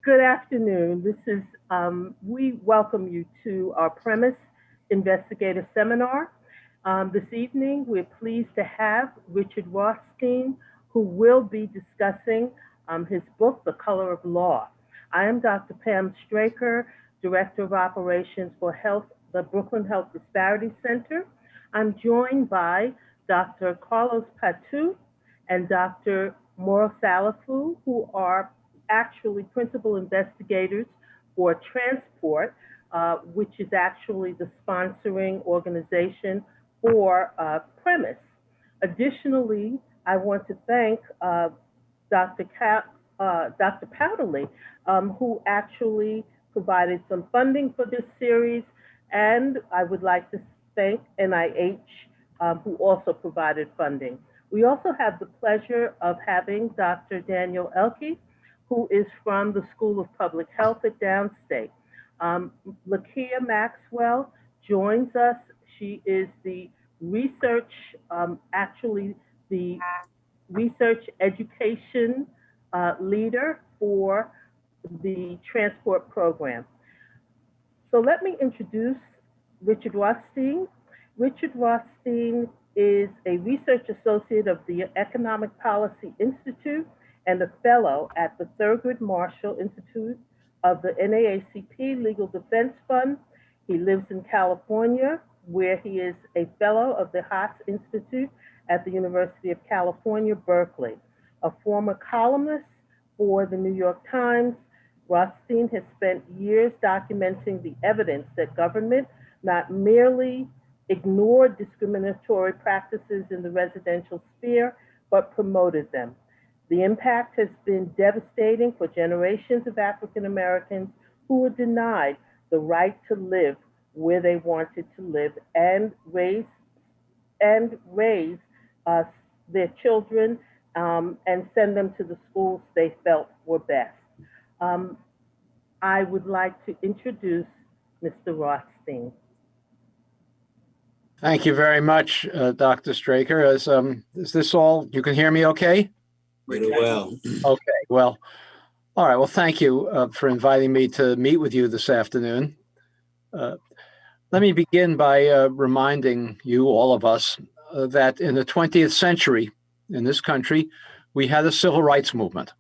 Good afternoon. We welcome you to our PREMIS Investigator Seminar. This evening, we're pleased to have Richard Rothstein, who will be discussing his book, The Color of Law. I am Dr. Pam Straker, Director of Operations for the Brooklyn Health Disparity Center. I'm joined by Dr. Carlos Patu and Dr. Mauro Salafu, who are actually principal investigators for Transport, which is actually the sponsoring organization for PREMIS. Additionally, I want to thank Dr. Powderly, who actually provided some funding for this series, and I would like to thank NIH, who also provided funding. We also have the pleasure of having Dr. Daniel Elke, who is from the School of Public Health at Downstate. Lakia Maxwell joins us. She is the research education leader for the Transport program. So let me introduce Richard Rothstein. Richard Rothstein is a research associate of the Economic Policy Institute and a fellow at the Thurgood Marshall Institute of the NAACP Legal Defense Fund. He lives in California, where he is a fellow of the Haas Institute at the University of California, Berkeley. A former columnist for the New York Times, Rothstein has spent years documenting the evidence that government not merely ignored discriminatory practices in the residential sphere, but promoted them. The impact has been devastating for generations of African Americans who were denied the right to live where they wanted to live and raise their children and send them to the schools they felt were best. I would like to introduce Mr. Rothstein. Thank you very much, Dr. Straker. Is this all? You can hear me okay? Pretty well. Okay, well, all right. Well, thank you for inviting me to meet with you this afternoon. Let me begin by reminding you, all of us, that in the 20th century in this country, we had a civil rights movement.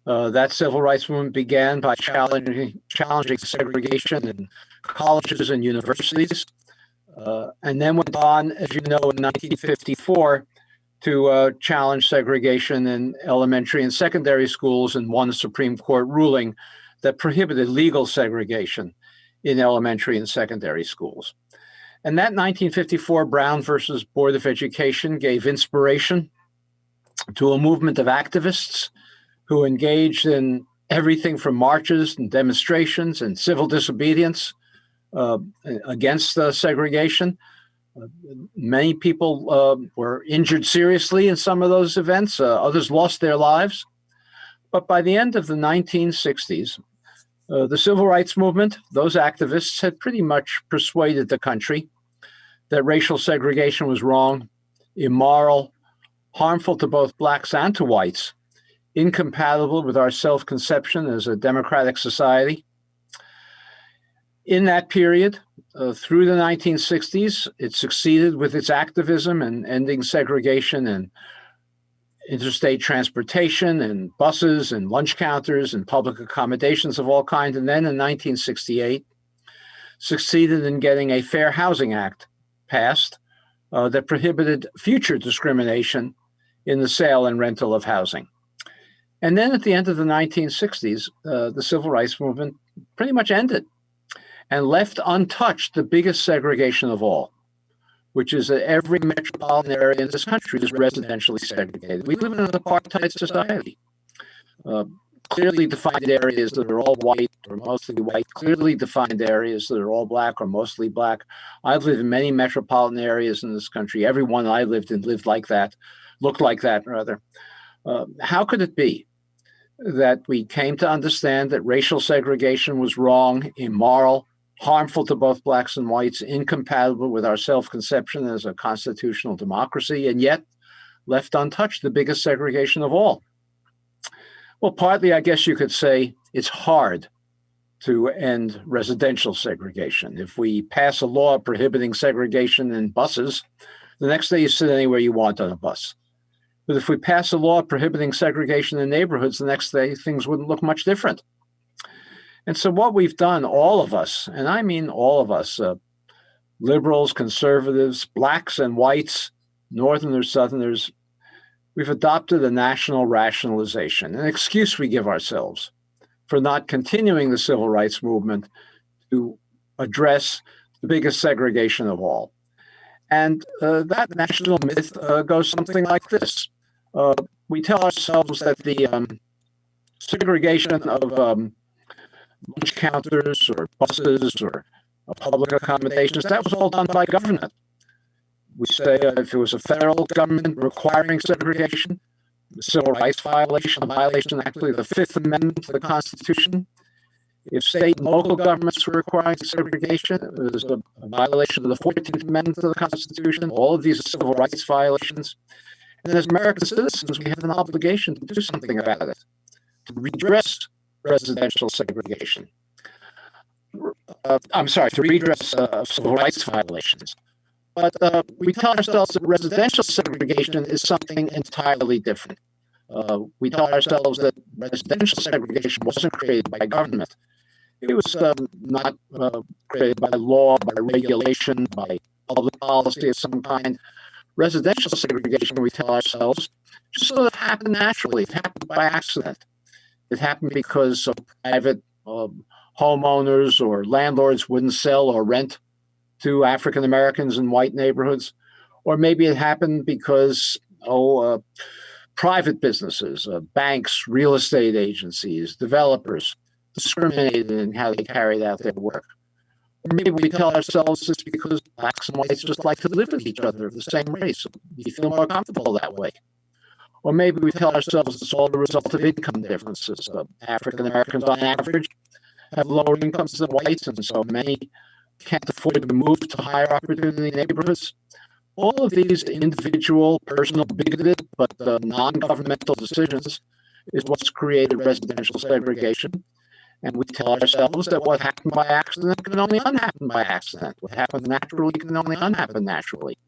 That civil rights movement began by challenging segregation in colleges and universities, and then went on, as you know, in 1954 to challenge segregation in elementary and secondary schools and won a Supreme Court ruling that prohibited legal segregation in elementary and secondary schools. And that 1954 Brown versus Board of Education gave inspiration to a movement of activists who engaged in everything from marches and demonstrations and civil disobedience against segregation. Many people were injured seriously in some of those events. Others lost their lives. But by the end of the 1960s, the civil rights movement, those activists had pretty much persuaded the country that racial segregation was wrong, immoral, harmful to both blacks and to whites, incompatible with our self-conception as a democratic society. In that period, through the 1960s, it succeeded with its activism in ending segregation in interstate transportation and buses and lunch counters and public accommodations of all kinds. And then in 1968, succeeded in getting a Fair Housing Act passed that prohibited future discrimination in the sale and rental of housing. And then at the end of the 1960s, the civil rights movement pretty much ended and left untouched the biggest segregation of all, which is that every metropolitan area in this country is residentially segregated. We live in an apartheid society. Clearly defined areas that are all white or mostly white, clearly defined areas that are all black or mostly black. I've lived in many metropolitan areas in this country. Everyone I lived in lived like that, looked like that, rather. How could it be that we came to understand that racial segregation was wrong, immoral, harmful to both blacks and whites, incompatible with our self-conception as a constitutional democracy, and yet left untouched the biggest segregation of all? Well, partly, I guess you could say, it's hard to end residential segregation. If we pass a law prohibiting segregation in buses, the next day you sit anywhere you want on a bus. But if we pass a law prohibiting segregation in neighborhoods, the next day things wouldn't look much different. And so what we've done, all of us, and I mean all of us, liberals, conservatives, blacks and whites, northerners, southerners, we've adopted a national rationalization, an excuse we give ourselves for not continuing the civil rights movement to address the biggest segregation of all. And that national myth goes something like this. We tell ourselves that the segregation of lunch counters or buses or public accommodations, that was all done by government. We say if it was a federal government requiring segregation, the civil rights violation, a violation actually of the Fifth Amendment to the Constitution. If state and local governments were requiring segregation, it was a violation of the 14th Amendment to the Constitution. All of these are civil rights violations. And as American citizens, we have an obligation to do something about it, to redress residential segregation. To redress civil rights violations. But we tell ourselves that residential segregation is something entirely different. We tell ourselves that residential segregation wasn't created by government. It was not created by law, by regulation, by public policy of some kind. Residential segregation, we tell ourselves, just sort of happened naturally. It happened by accident. It happened because private homeowners or landlords wouldn't sell or rent to African Americans in white neighborhoods. Or maybe it happened because private businesses, banks, real estate agencies, developers discriminated in how they carried out their work. Or maybe we tell ourselves it's because blacks and whites just like to live with each other of the same race. So we feel more comfortable that way. Or maybe we tell ourselves it's all the result of income differences. African Americans on average have lower incomes than whites, and so many can't afford to move to higher opportunity neighborhoods. All of these individual, personal, bigoted, but non-governmental decisions is what's created residential segregation. And we tell ourselves that what happened by accident can only unhappen by accident. What happened naturally can only unhappen naturally.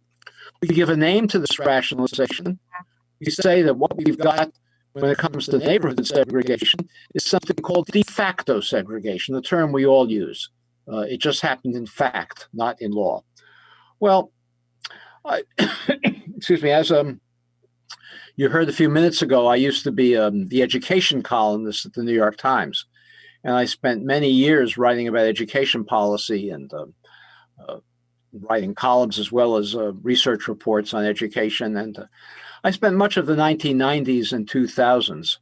We give a name to this rationalization. We say that what we've got when it comes to neighborhood segregation is something called de facto segregation, the term we all use. It just happened in fact, not in law. Well, excuse me, as you heard a few minutes ago, I used to be the education columnist at the New York Times. And I spent many years writing about education policy and writing columns as well as research reports on education. And I spent much of the 1990s and 2000s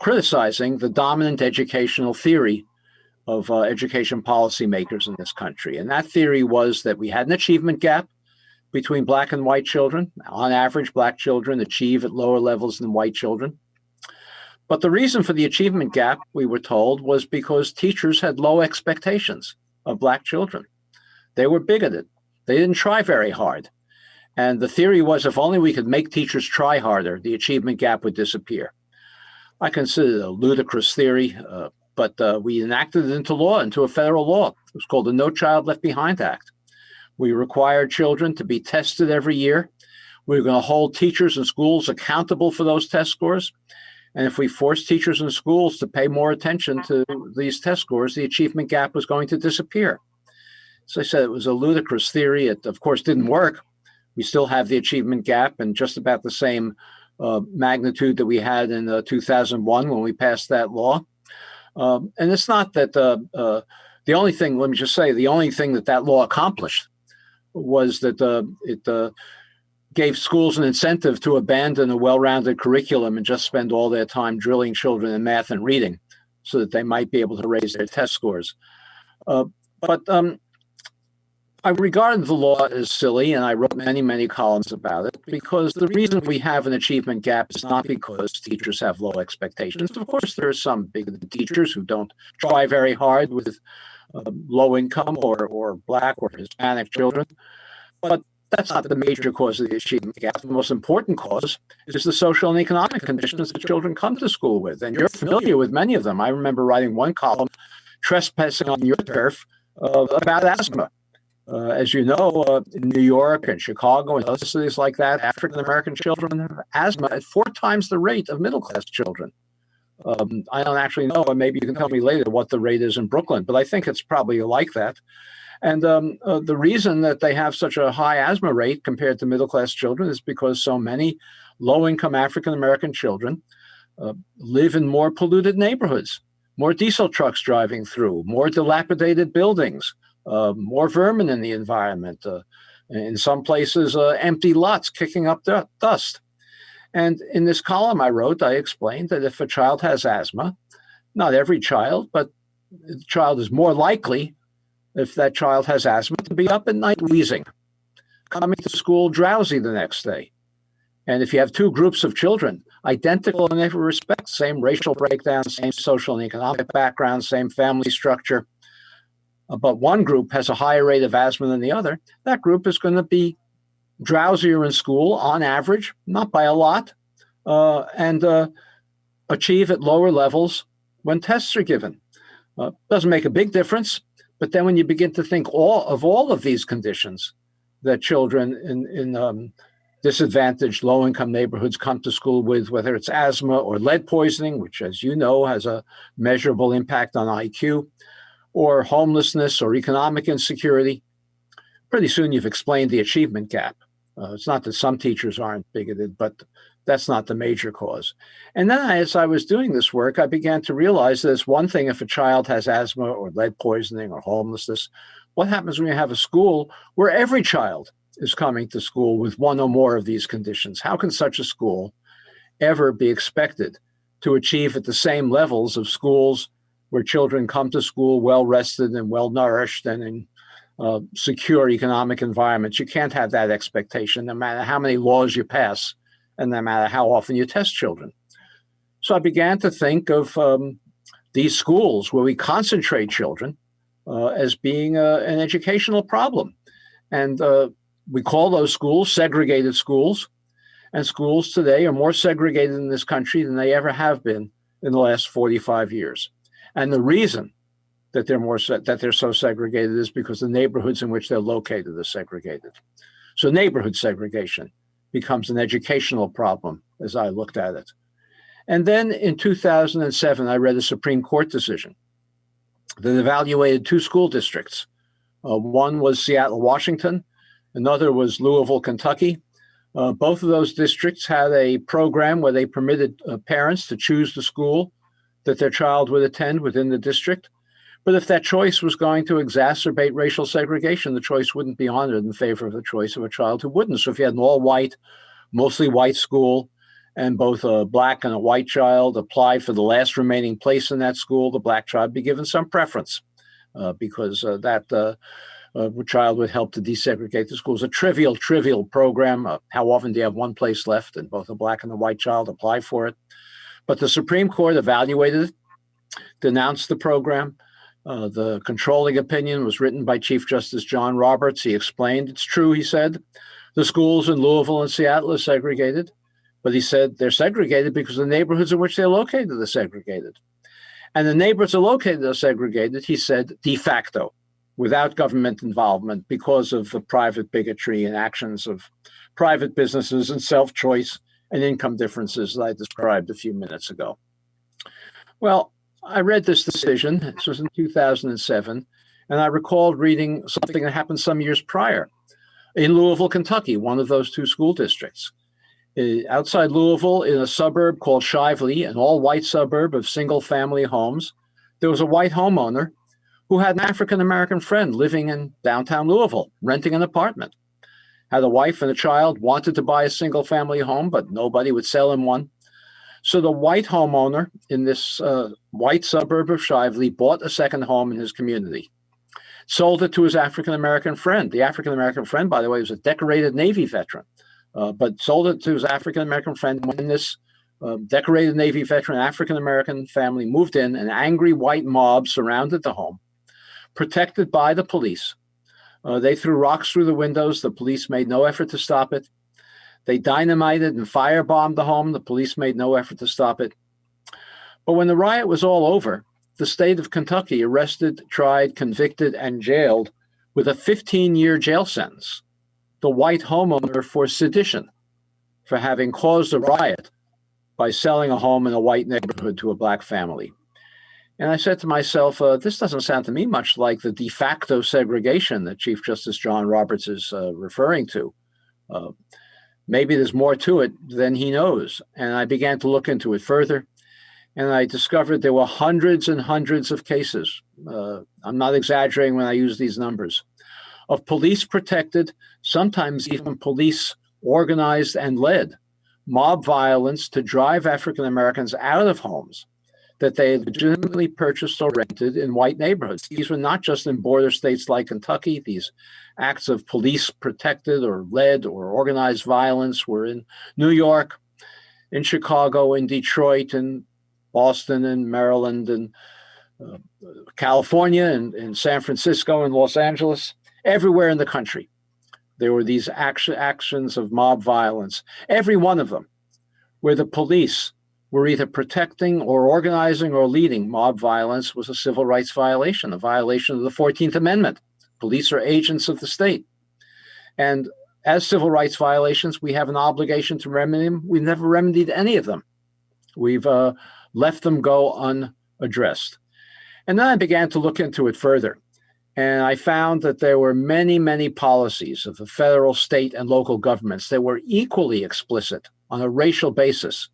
criticizing the dominant educational theory of education policymakers in this country. And that theory was that we had an achievement gap between black and white children. On average, black children achieve at lower levels than white children. But the reason for the achievement gap, we were told, was because teachers had low expectations of black children. They were bigoted. They didn't try very hard. And the theory was if only we could make teachers try harder, the achievement gap would disappear. I consider it a ludicrous theory, but we enacted it into law, into a federal law. It was called the No Child Left Behind Act. We required children to be tested every year. We were going to hold teachers and schools accountable for those test scores. And if we forced teachers and schools to pay more attention to these test scores, the achievement gap was going to disappear. So I said it was a ludicrous theory. It, of course, didn't work. We still have the achievement gap and just about the same magnitude that we had in 2001 when we passed that law. And it's not that the only thing, let me just say, the only thing that that law accomplished was that it gave schools an incentive to abandon a well-rounded curriculum and just spend all their time drilling children in math and reading so that they might be able to raise their test scores. But I regard the law as silly, and I wrote many, many columns about it, because the reason we have an achievement gap is not because teachers have low expectations. Of course, there are some bigoted teachers who don't try very hard with low income or black or Hispanic children. But that's not the major cause of the achievement gap. The most important cause is the social and economic conditions that children come to school with. And you're familiar with many of them. I remember writing one column, Trespassing on Your Turf, about asthma. As you know, in New York and Chicago and other cities like that, African-American children have asthma at 4 times the rate of middle-class children. I don't actually know, and maybe you can tell me later what the rate is in Brooklyn, but I think it's probably like that. And the reason that they have such a high asthma rate compared to middle-class children is because so many low-income African-American children live in more polluted neighborhoods, more diesel trucks driving through, more dilapidated buildings, more vermin in the environment, in some places, empty lots kicking up dust. And in this column I wrote, I explained that if a child has asthma, not every child, but the child is more likely, if that child has asthma, to be up at night wheezing, coming to school drowsy the next day. And if you have 2 groups of children, identical in every respect, same racial breakdown, same social and economic background, same family structure, but one group has a higher rate of asthma than the other, that group is going to be drowsier in school on average, not by a lot, and achieve at lower levels when tests are given. Doesn't make a big difference, but then when you begin to think of all of these conditions that children in disadvantaged low-income neighborhoods come to school with, whether it's asthma or lead poisoning, which, as you know, has a measurable impact on IQ, or homelessness or economic insecurity, pretty soon you've explained the achievement gap. It's not that some teachers aren't bigoted, but that's not the major cause. And then as I was doing this work, I began to realize that it's one thing if a child has asthma or lead poisoning or homelessness. What happens when you have a school where every child is coming to school with one or more of these conditions? How can such a school ever be expected to achieve at the same levels of schools where children come to school well-rested and well-nourished and in secure economic environments? You can't have that expectation no matter how many laws you pass and no matter how often you test children. So I began to think of these schools where we concentrate children as being an educational problem. And we call those schools segregated schools. And schools today are more segregated in this country than they ever have been in the last 45 years. And the reason that they're so segregated is because the neighborhoods in which they're located are segregated. So neighborhood segregation becomes an educational problem as I looked at it. And then in 2007, I read a Supreme Court decision that evaluated 2 school districts. One was Seattle, Washington. Another was Louisville, Kentucky. Both of those districts had a program where they permitted parents to choose the school that their child would attend within the district. But if that choice was going to exacerbate racial segregation, the choice wouldn't be honored in favor of the choice of a child who wouldn't. So if you had an all-white, mostly white school, and both a black and a white child apply for the last remaining place in that school, the black child would be given some preference because that child would help to desegregate the schools. A trivial program. How often do you have one place left and both a black and a white child apply for it? But the Supreme Court evaluated it, denounced the program. The controlling opinion was written by Chief Justice John Roberts. He explained, it's true, he said, the schools in Louisville and Seattle are segregated, but he said they're segregated because the neighborhoods in which they're located are segregated. And the neighborhoods are segregated, he said, de facto, without government involvement because of the private bigotry and actions of private businesses and self-choice and income differences that I described a few minutes ago. Well, I read this decision, this was in 2007, and I recalled reading something that happened some years prior in Louisville, Kentucky, one of those 2 school districts. Outside Louisville, in a suburb called Shively, an all-white suburb of single-family homes, there was a white homeowner who had an African-American friend living in downtown Louisville, renting an apartment. Had a wife and a child, wanted to buy a single-family home, but nobody would sell him one. So the white homeowner in this white suburb of Shively bought a second home in his community, sold it to his African-American friend. The African-American friend, by the way, was a decorated Navy veteran, but sold it to his African-American friend. When this decorated Navy veteran African-American family moved in, an angry white mob surrounded the home, protected by the police, They threw rocks through the windows. The police made no effort to stop it. They dynamited and firebombed the home. The police made no effort to stop it. But when the riot was all over, the state of Kentucky arrested, tried, convicted, and jailed with a 15-year jail sentence the white homeowner for sedition, for having caused a riot by selling a home in a white neighborhood to a black family. And I said to myself, this doesn't sound to me much like the de facto segregation that Chief Justice John Roberts is referring to. Maybe there's more to it than he knows. And I began to look into it further, and I discovered there were hundreds and hundreds of cases. I'm not exaggerating when I use these numbers, of police protected, sometimes even police organized and led mob violence to drive African Americans out of homes that they had legitimately purchased or rented in white neighborhoods. These were not just in border states like Kentucky. These acts of police protected or led or organized violence were in New York, in Chicago, in Detroit, in Boston, and Maryland, and California, and in San Francisco, and Los Angeles, everywhere in the country. There were these actions of mob violence, every one of them, where the police were either protecting or organizing or leading mob violence, was a civil rights violation, a violation of the 14th Amendment. Police are agents of the state. And as civil rights violations, we have an obligation to remedy them. We've never remedied any of them. We've left them go unaddressed. And then I began to look into it further. And I found that there were many, many policies of the federal, state, and local governments that were equally explicit on a racial basis,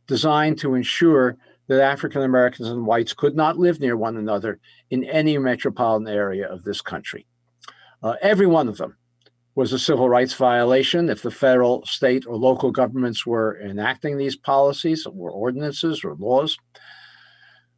designed to ensure that African Americans and whites could not live near one another in any metropolitan area of this country. Every one of them was a civil rights violation if the federal, state, or local governments were enacting these policies or ordinances or laws.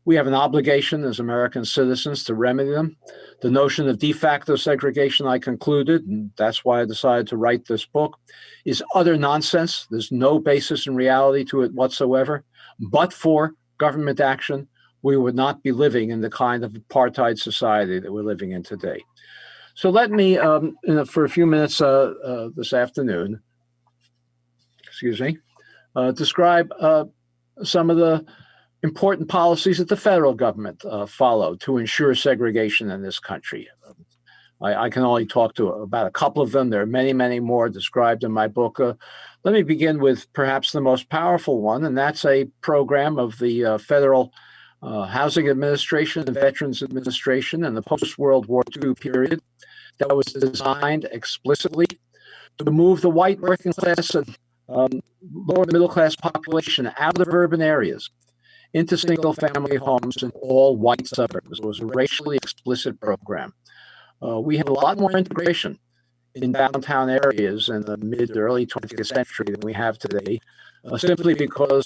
We have an obligation as American citizens to remedy them. The notion of de facto segregation, I concluded, and that's why I decided to write this book, is utter nonsense. There's no basis in reality to it whatsoever. But for government action, we would not be living in the kind of apartheid society that we're living in today. So let me, for a few minutes this afternoon, describe some of the important policies that the federal government followed to ensure segregation in this country. I can only talk to about a couple of them. There are many, many more described in my book. Let me begin with perhaps the most powerful one, and that's a program of the Federal Housing Administration and Veterans Administration in the post-World War II period that was designed explicitly to move the white working class and lower middle class population out of urban areas into single-family homes in all white suburbs. It was a racially explicit program. We have a lot more integration in downtown areas in the mid-early 20th century than we have today, simply because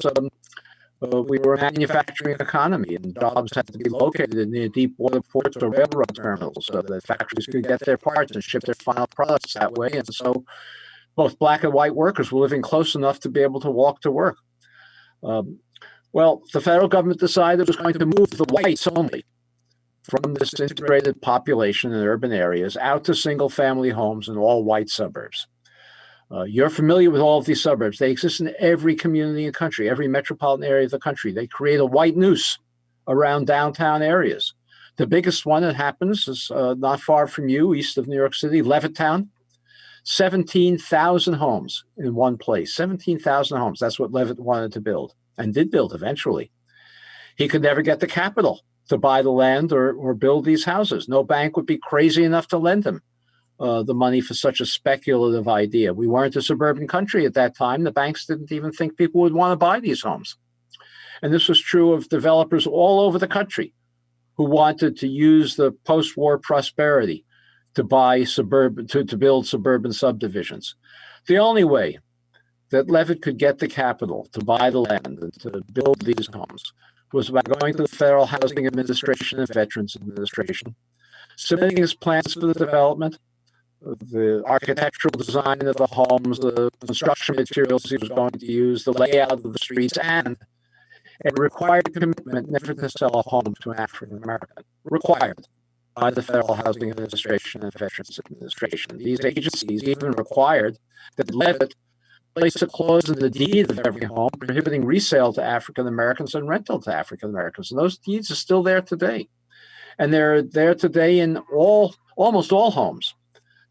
we were a manufacturing economy and jobs had to be located near deep water ports or railroad terminals so that factories could get their parts and ship their final products that way. And so both black and white workers were living close enough to be able to walk to work. Well, the federal government decided it was going to move the whites only from this integrated population in urban areas out to single-family homes in all white suburbs. You're familiar with all of these suburbs. They exist in every community in the country, every metropolitan area of the country. They create a white noose around downtown areas. The biggest one that happens is not far from you, east of New York City, Levittown. 17,000 homes in one place. 17,000 homes. That's what Levitt wanted to build and did build eventually. He could never get the capital to buy the land or build these houses. No bank would be crazy enough to lend him the money for such a speculative idea. We weren't a suburban country at that time. The banks didn't even think people would want to buy these homes. And this was true of developers all over the country who wanted to use the post-war prosperity to buy to build suburban subdivisions. The only way that Levitt could get the capital to buy the land and to build these homes was by going to the Federal Housing Administration and Veterans Administration, submitting his plans for the development, the architectural design of the homes, the construction materials he was going to use, the layout of the streets, and a required commitment never to sell a home to an African American. Required. by the Federal Housing Administration and Veterans Administration. These agencies even required that Levitt place a clause in the deed of every home prohibiting resale to African Americans and rental to African Americans. And those deeds are still there today. And they're there today in almost all homes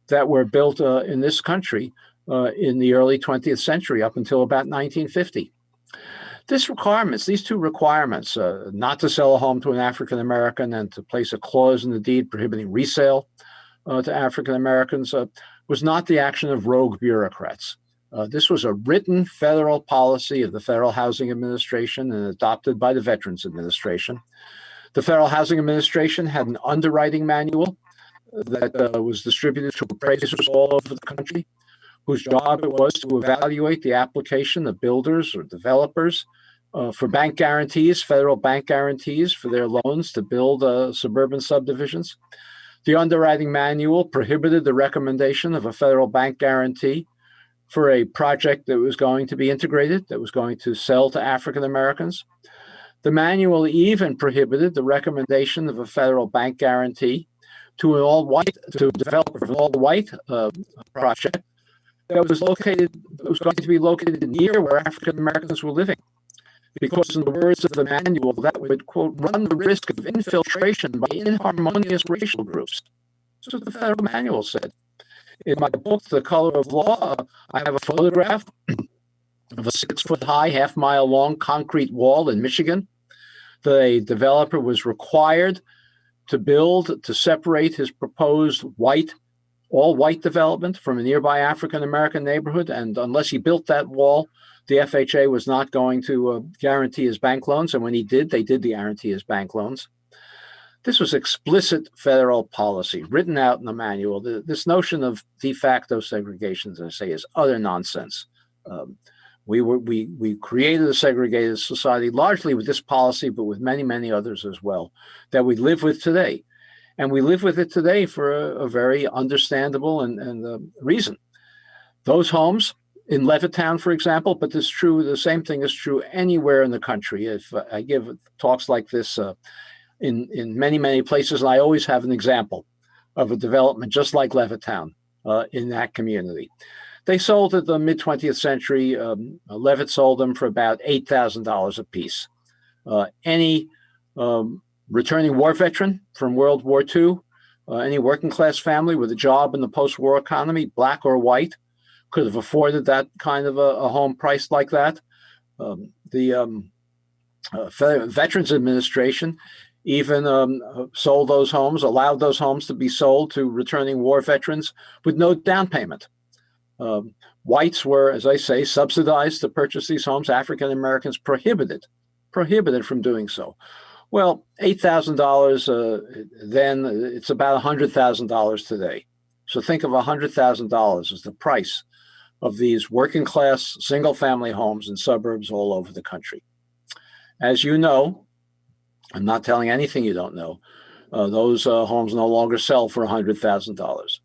that were built in this country in the early 20th century up until about 1950. These two requirements, not to sell a home to an African American and to place a clause in the deed prohibiting resale to African Americans, was not the action of rogue bureaucrats. This was a written federal policy of the Federal Housing Administration and adopted by the Veterans Administration. The Federal Housing Administration had an underwriting manual that was distributed to appraisers all over the country, whose job it was to evaluate the application of builders or developers for bank guarantees, federal bank guarantees for their loans to build suburban subdivisions. The underwriting manual prohibited the recommendation of a federal bank guarantee for a project that was going to be integrated, that was going to sell to African Americans. The manual even prohibited the recommendation of a federal bank guarantee to a developer of an all-white project that was going to be located near where African Americans were living, because in the words of the manual, that would, quote, run the risk of infiltration by inharmonious racial groups. That's what the federal manual said. In my book, The Color of Law, I have a photograph of a 6-foot-high, half-mile-long concrete wall in Michigan that a developer was required to build to separate his proposed all-white development from a nearby African-American neighborhood. And unless he built that wall, the FHA was not going to guarantee his bank loans. And when he did, they did guarantee his bank loans. This was explicit federal policy written out in the manual. This notion of de facto segregation, as I say, is utter nonsense. We created a segregated society largely with this policy, but with many, many others as well that we live with today. And we live with it today for a very understandable and reason. Those homes in Levittown, for example, but the same thing is true anywhere in the country. If I give talks like this in many, many places, and I always have an example of a development just like Levittown in that community. They sold at the mid-20th century. Levitt sold them for about $8,000 a piece. Any returning war veteran from World War II, any working class family with a job in the post-war economy, black or white, could have afforded that kind of a home priced like that. The Veterans Administration even sold those homes, allowed those homes to be sold to returning war veterans with no down payment. Whites were, as I say, subsidized to purchase these homes. African Americans prohibited from doing so. Well, $8,000 then, it's about $100,000 today. So think of $100,000 as the price of these working class single family homes in suburbs all over the country. As you know, I'm not telling anything you don't know, those homes no longer sell for $100,000.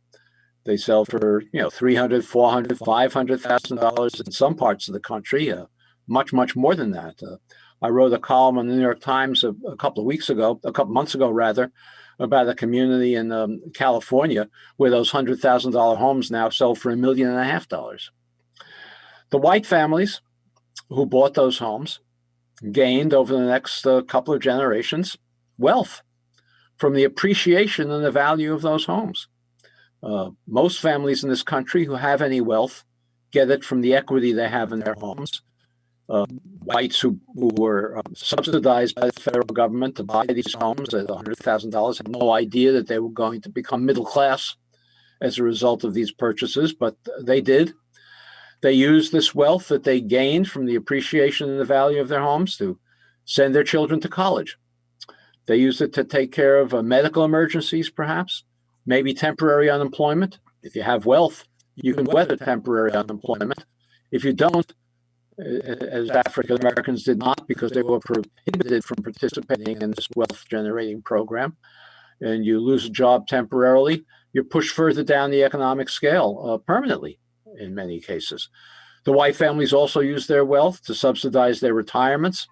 They sell for $300,000, $400,000, $500,000 in some parts of the country, much more than that. I wrote a column in the New York Times a couple months ago, about a community in California where those $100,000 homes now sell for $1.5 million. The white families who bought those homes gained over the next couple of generations wealth from the appreciation and the value of those homes. Most families in this country who have any wealth get it from the equity they have in their homes. Whites who were subsidized by the federal government to buy these homes at $100,000 had no idea that they were going to become middle class as a result of these purchases, but they did. They used this wealth that they gained from the appreciation and the value of their homes to send their children to college. They used it to take care of medical emergencies, perhaps, maybe temporary unemployment. If you have wealth, you can weather temporary unemployment. If you don't, as African Americans did not, because they were prohibited from participating in this wealth generating program, and you lose a job temporarily, you're pushed further down the economic scale permanently in many cases. The white families also use their wealth to subsidize their retirements,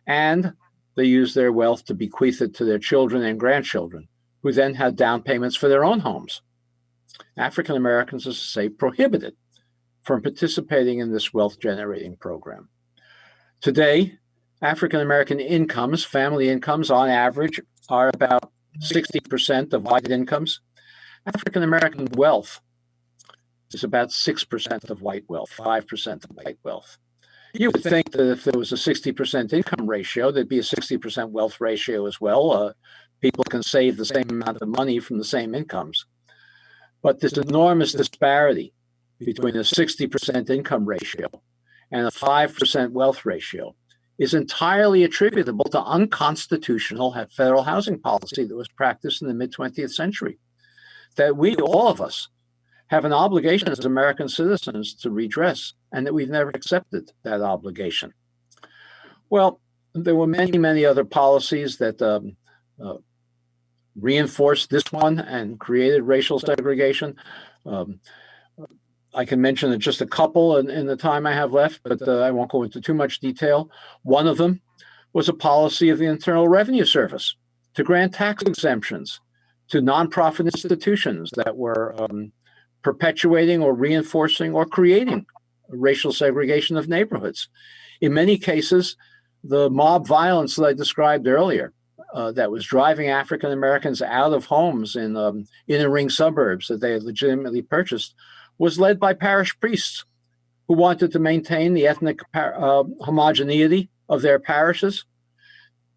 and they use their wealth to bequeath it to their children and grandchildren who then had down payments for their own homes. African Americans, as I say, prohibited from participating in this wealth generating program. Today, African American incomes, family incomes on average, are about 60% of white incomes. African American wealth is about 6% of white wealth, 5% of white wealth. You would think that if there was a 60% income ratio, there'd be a 60% wealth ratio as well. People can save the same amount of money from the same incomes. But this enormous disparity between a 60% income ratio and a 5% wealth ratio is entirely attributable to unconstitutional federal housing policy that was practiced in the mid-20th century, that we, all of us, have an obligation as American citizens to redress, and that we've never accepted that obligation. Well, there were many, many other policies that reinforced this one and created racial segregation. I can mention just a couple in the time I have left, but I won't go into too much detail. One of them was a policy of the Internal Revenue Service to grant tax exemptions to nonprofit institutions that were perpetuating or reinforcing or creating racial segregation of neighborhoods. In many cases, the mob violence that I described earlier that was driving African Americans out of homes in inner ring suburbs that they had legitimately purchased was led by parish priests who wanted to maintain the ethnic homogeneity of their parishes.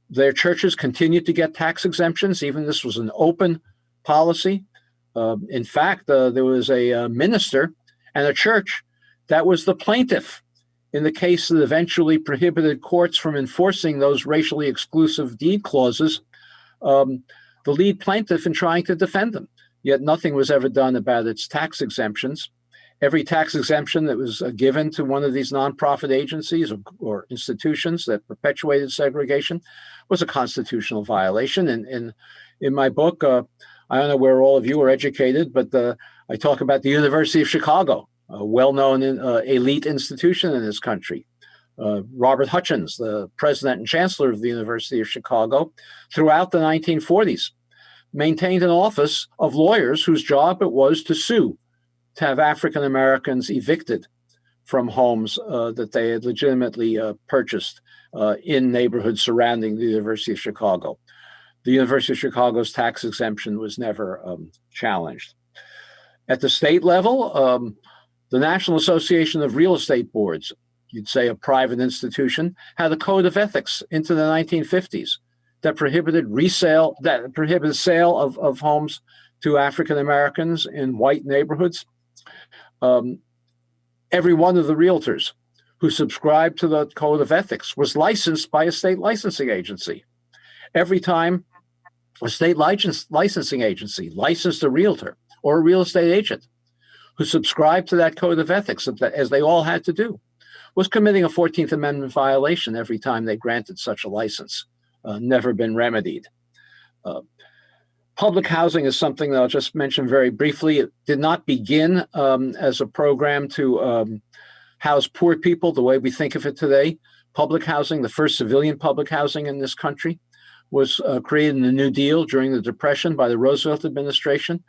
Their churches continued to get tax exemptions, even this was an open policy. In fact, there was a minister and a church that was the plaintiff in the case that eventually prohibited courts from enforcing those racially exclusive deed clauses, the lead plaintiff in trying to defend them. Yet nothing was ever done about its tax exemptions. Every tax exemption that was given to one of these nonprofit agencies or institutions that perpetuated segregation was a constitutional violation. And in my book, I don't know where all of you are educated, but I talk about the University of Chicago, a well-known elite institution in this country. Robert Hutchins, the president and chancellor of the University of Chicago, throughout the 1940s, maintained an office of lawyers whose job it was to sue, to have African Americans evicted from homes that they had legitimately purchased in neighborhoods surrounding the University of Chicago. The University of Chicago's tax exemption was never challenged. At the state level, the National Association of Real Estate Boards, you'd say a private institution, had a code of ethics into the 1950s that prohibited sale of homes to African Americans in white neighborhoods. Every one of the realtors who subscribed to the code of ethics was licensed by a state licensing agency. Every time a state licensing agency licensed a realtor or a real estate agent who subscribed to that code of ethics, as they all had to do, was committing a 14th Amendment violation every time they granted such a license. Never been remedied. Public housing is something that I'll just mention very briefly. It did not begin as a program to house poor people the way we think of it today. Public housing, the first civilian public housing in this country, was created in the New Deal during the Depression by the Roosevelt administration.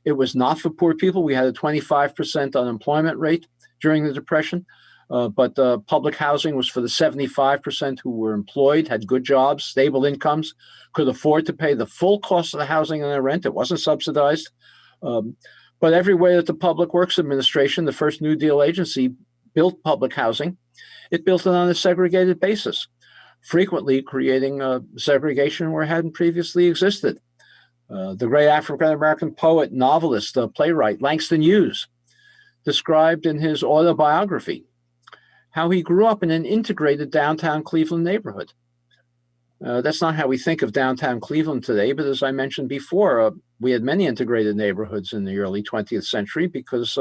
It was not for poor people. We had a 25% unemployment rate during the Depression, but public housing was for the 75% who were employed, had good jobs, stable incomes, could afford to pay the full cost of the housing and the rent. It wasn't subsidized. But every way that the Public Works Administration, the first New Deal agency, built public housing, it built it on a segregated basis, frequently creating segregation where it hadn't previously existed. The great African-American poet, novelist, playwright, Langston Hughes, described in his autobiography how he grew up in an integrated downtown Cleveland neighborhood. That's not how we think of downtown Cleveland today, but as I mentioned before, we had many integrated neighborhoods in the early 20th century because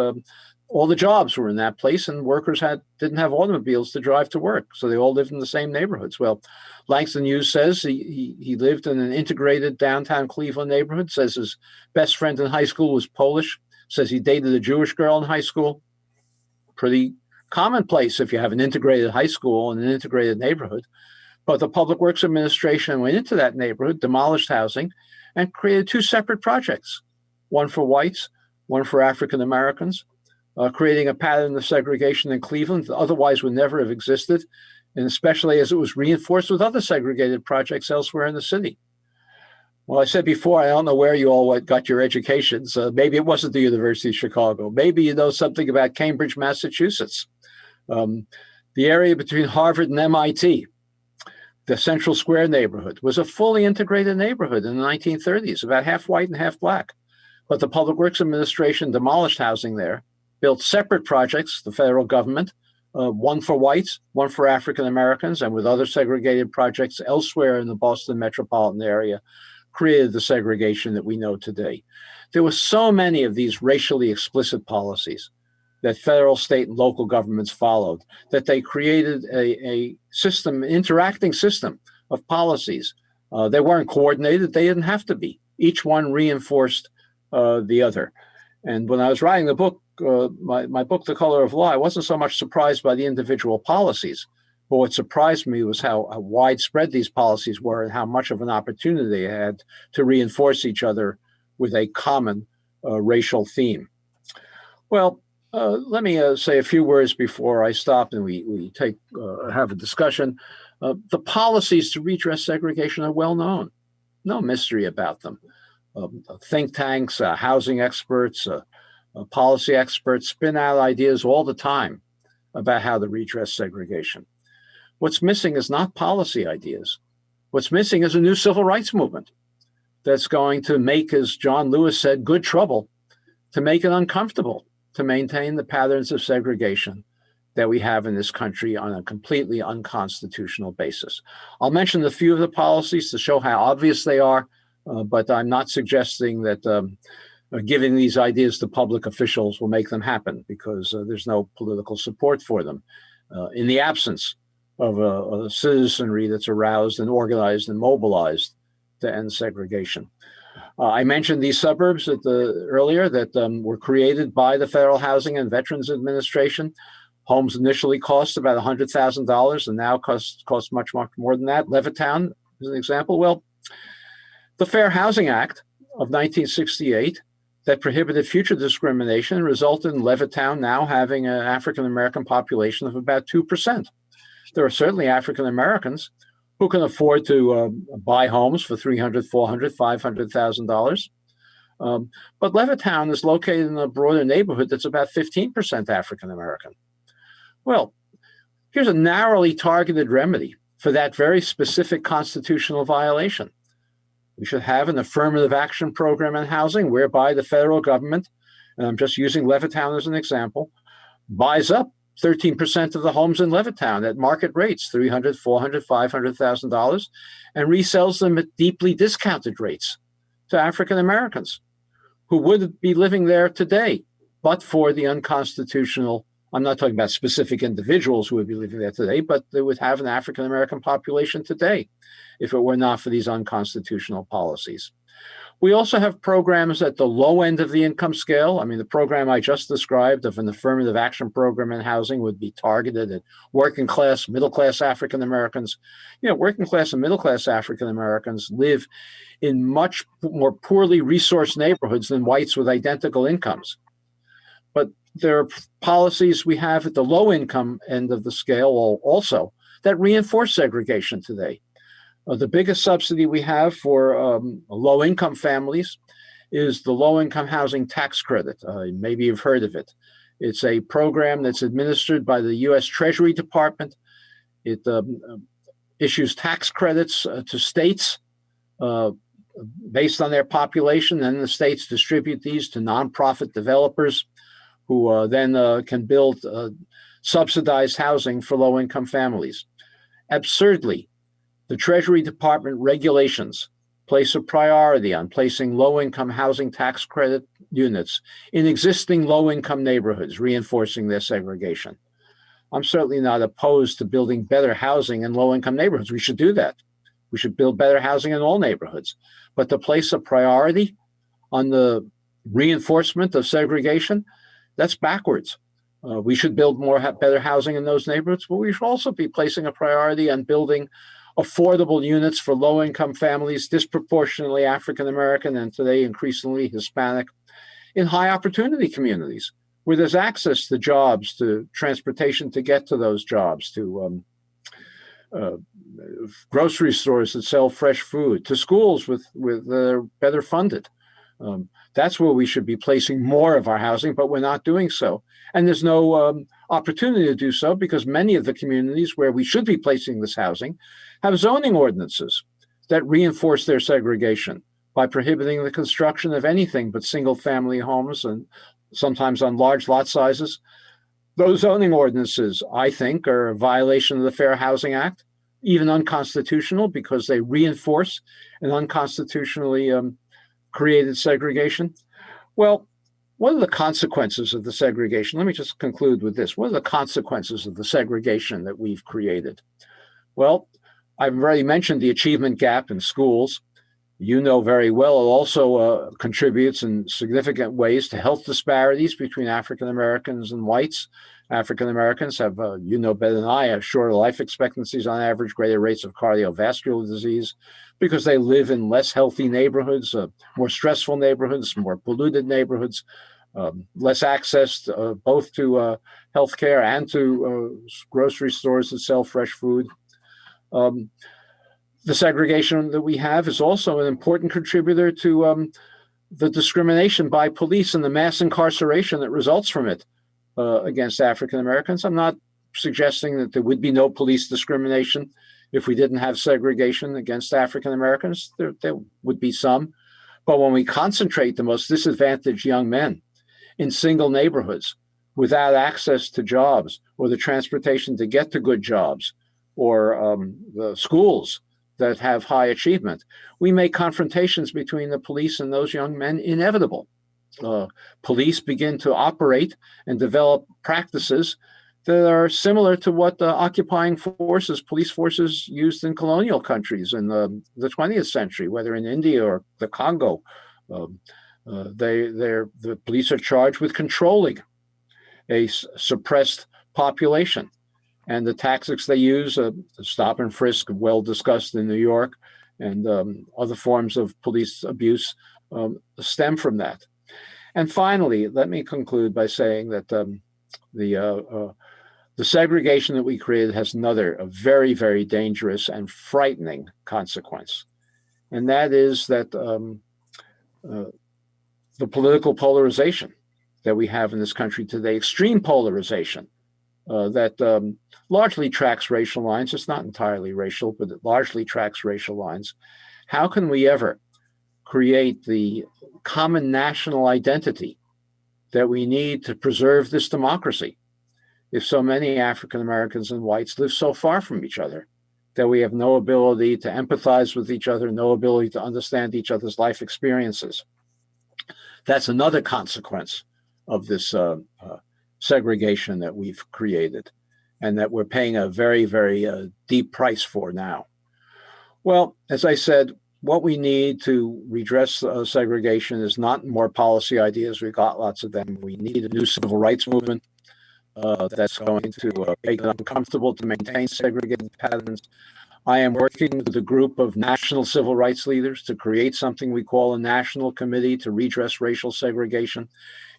all the jobs were in that place and workers didn't have automobiles to drive to work, so they all lived in the same neighborhoods. Well, Langston Hughes says he lived in an integrated downtown Cleveland neighborhood, says his best friend in high school was Polish, says he dated a Jewish girl in high school. Pretty commonplace if you have an integrated high school and an integrated neighborhood. But the Public Works Administration went into that neighborhood, demolished housing, and created two separate projects, one for whites, one for African Americans, creating a pattern of segregation in Cleveland that otherwise would never have existed, and especially as it was reinforced with other segregated projects elsewhere in the city. Well, I said before, I don't know where you all got your educations. Maybe it wasn't the University of Chicago. Maybe you know something about Cambridge, Massachusetts. The area between Harvard and MIT, the Central Square neighborhood, was a fully integrated neighborhood in the 1930s, about half white and half black. But the Public Works Administration demolished housing there, built separate projects, the federal government, one for whites, one for African Americans, and with other segregated projects elsewhere in the Boston metropolitan area, created the segregation that we know today. There were so many of these racially explicit policies that federal, state, and local governments followed, that they created a system, interacting system of policies. They weren't coordinated, they didn't have to be. Each one reinforced the other. And when I was writing the book, my book, The Color of Law, I wasn't so much surprised by the individual policies, but what surprised me was how widespread these policies were and how much of an opportunity they had to reinforce each other with a common racial theme. Well, let me say a few words before I stop and we have a discussion. The policies to redress segregation are well known. No mystery about them. Think tanks, housing experts, policy experts spin out ideas all the time about how to redress segregation. What's missing is not policy ideas. What's missing is a new civil rights movement that's going to make, as John Lewis said, good trouble, to make it uncomfortable to maintain the patterns of segregation that we have in this country on a completely unconstitutional basis. I'll mention a few of the policies to show how obvious they are, but I'm not suggesting that giving these ideas to public officials will make them happen, because there's no political support for them. In the absence of a citizenry that's aroused and organized and mobilized to end segregation. I mentioned these suburbs earlier that were created by the Federal Housing and Veterans Administration. Homes initially cost about $100,000 and now cost much, much more than that. Levittown is an example. Well, the Fair Housing Act of 1968 that prohibited future discrimination resulted in Levittown now having an African American population of about 2%. There are certainly African Americans who can afford to buy homes for $300,000, $400,000, $500,000. But Levittown is located in a broader neighborhood that's about 15% African American. Well, here's a narrowly targeted remedy for that very specific constitutional violation. We should have an affirmative action program in housing whereby the federal government, and I'm just using Levittown as an example, buys up 13% of the homes in Levittown at market rates, $300,000, $400,000, $500,000, and resells them at deeply discounted rates to African Americans who would be living there today, but for the unconstitutional, I'm not talking about specific individuals who would be living there today, but they would have an African American population today if it were not for these unconstitutional policies. We also have programs at the low end of the income scale. I mean, the program I just described of an affirmative action program in housing would be targeted at working class, middle class African Americans. You know, working class and middle class African Americans live in much more poorly resourced neighborhoods than whites with identical incomes. But there are policies we have at the low income end of the scale also that reinforce segregation today. The biggest subsidy we have for low-income families is the low-income housing tax credit. Maybe you've heard of it. It's a program that's administered by the U.S. Treasury Department. It issues tax credits to states based on their population, and the states distribute these to nonprofit developers who then can build subsidized housing for low-income families. Absurdly, the Treasury Department regulations place a priority on placing low-income housing tax credit units in existing low-income neighborhoods, reinforcing their segregation. I'm certainly not opposed to building better housing in low-income neighborhoods. We should do that. We should build better housing in all neighborhoods. But to place a priority on the reinforcement of segregation, that's backwards. We should build better housing in those neighborhoods, but we should also be placing a priority on building affordable units for low-income families, disproportionately African-American and today increasingly Hispanic, in high-opportunity communities where there's access to jobs, to transportation to get to those jobs, to grocery stores that sell fresh food, to schools with better funded. That's where we should be placing more of our housing, but we're not doing so. And there's no opportunity to do so because many of the communities where we should be placing this housing have zoning ordinances that reinforce their segregation by prohibiting the construction of anything but single-family homes, and sometimes on large lot sizes. Those zoning ordinances, I think, are a violation of the Fair Housing Act, even unconstitutional because they reinforce an unconstitutionally created segregation. Well, what are the consequences of the segregation? Let me just conclude with this. What are the consequences of the segregation that we've created? Well, I've already mentioned the achievement gap in schools. You know very well it also contributes in significant ways to health disparities between African Americans and whites. African Americans have, you know better than I, have shorter life expectancies on average, greater rates of cardiovascular disease, because they live in less healthy neighborhoods, more stressful neighborhoods, more polluted neighborhoods, less access to, both to healthcare and to grocery stores that sell fresh food. The segregation that we have is also an important contributor to the discrimination by police and the mass incarceration that results from it against African Americans. I'm not suggesting that there would be no police discrimination if we didn't have segregation against African Americans. There would be some. But when we concentrate the most disadvantaged young men in single neighborhoods without access to jobs or the transportation to get to good jobs or the schools that have high achievement, we make confrontations between the police and those young men inevitable. Police begin to operate and develop practices that are similar to what the occupying forces, police forces used in colonial countries in the 20th century, whether in India or the Congo. The police are charged with controlling a suppressed population. And the tactics they use, stop and frisk, well discussed in New York, and other forms of police abuse stem from that. And finally, let me conclude by saying that the segregation that we created has another, a very, very dangerous and frightening consequence. And that is that the political polarization that we have in this country today, extreme polarization, that largely tracks racial lines. It's not entirely racial, but it largely tracks racial lines. How can we ever create the common national identity that we need to preserve this democracy if so many African Americans and whites live so far from each other that we have no ability to empathize with each other, no ability to understand each other's life experiences? That's another consequence of this segregation that we've created and that we're paying a very, very deep price for now. Well, as I said, what we need to redress segregation is not more policy ideas. We've got lots of them. We need a new civil rights movement that's going to make it uncomfortable to maintain segregated patterns. I am working with a group of national civil rights leaders to create something we call a national committee to redress racial segregation.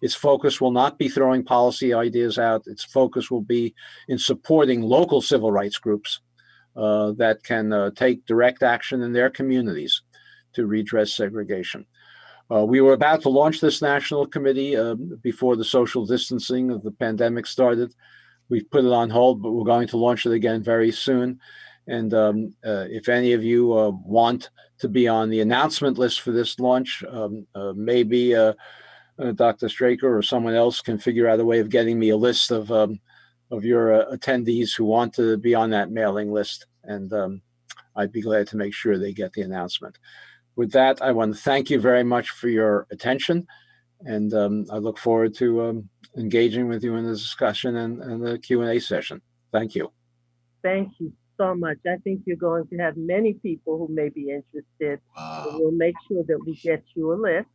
Its focus will not be throwing policy ideas out. Its focus will be in supporting local civil rights groups that can take direct action in their communities to redress segregation. We were about to launch this national committee before the social distancing of the pandemic started. We've put it on hold, but we're going to launch it again very soon. And if any of you want to be on the announcement list for this launch, maybe Dr. Straker or someone else can figure out a way of getting me a list of your attendees who want to be on that mailing list. And I'd be glad to make sure they get the announcement. With that, I want to thank you very much for your attention. And I look forward to engaging with you in the discussion and the Q&A session. Thank you. Thank you so much. I think you're going to have many people who may be interested. Wow. So we'll make sure that we get you a list.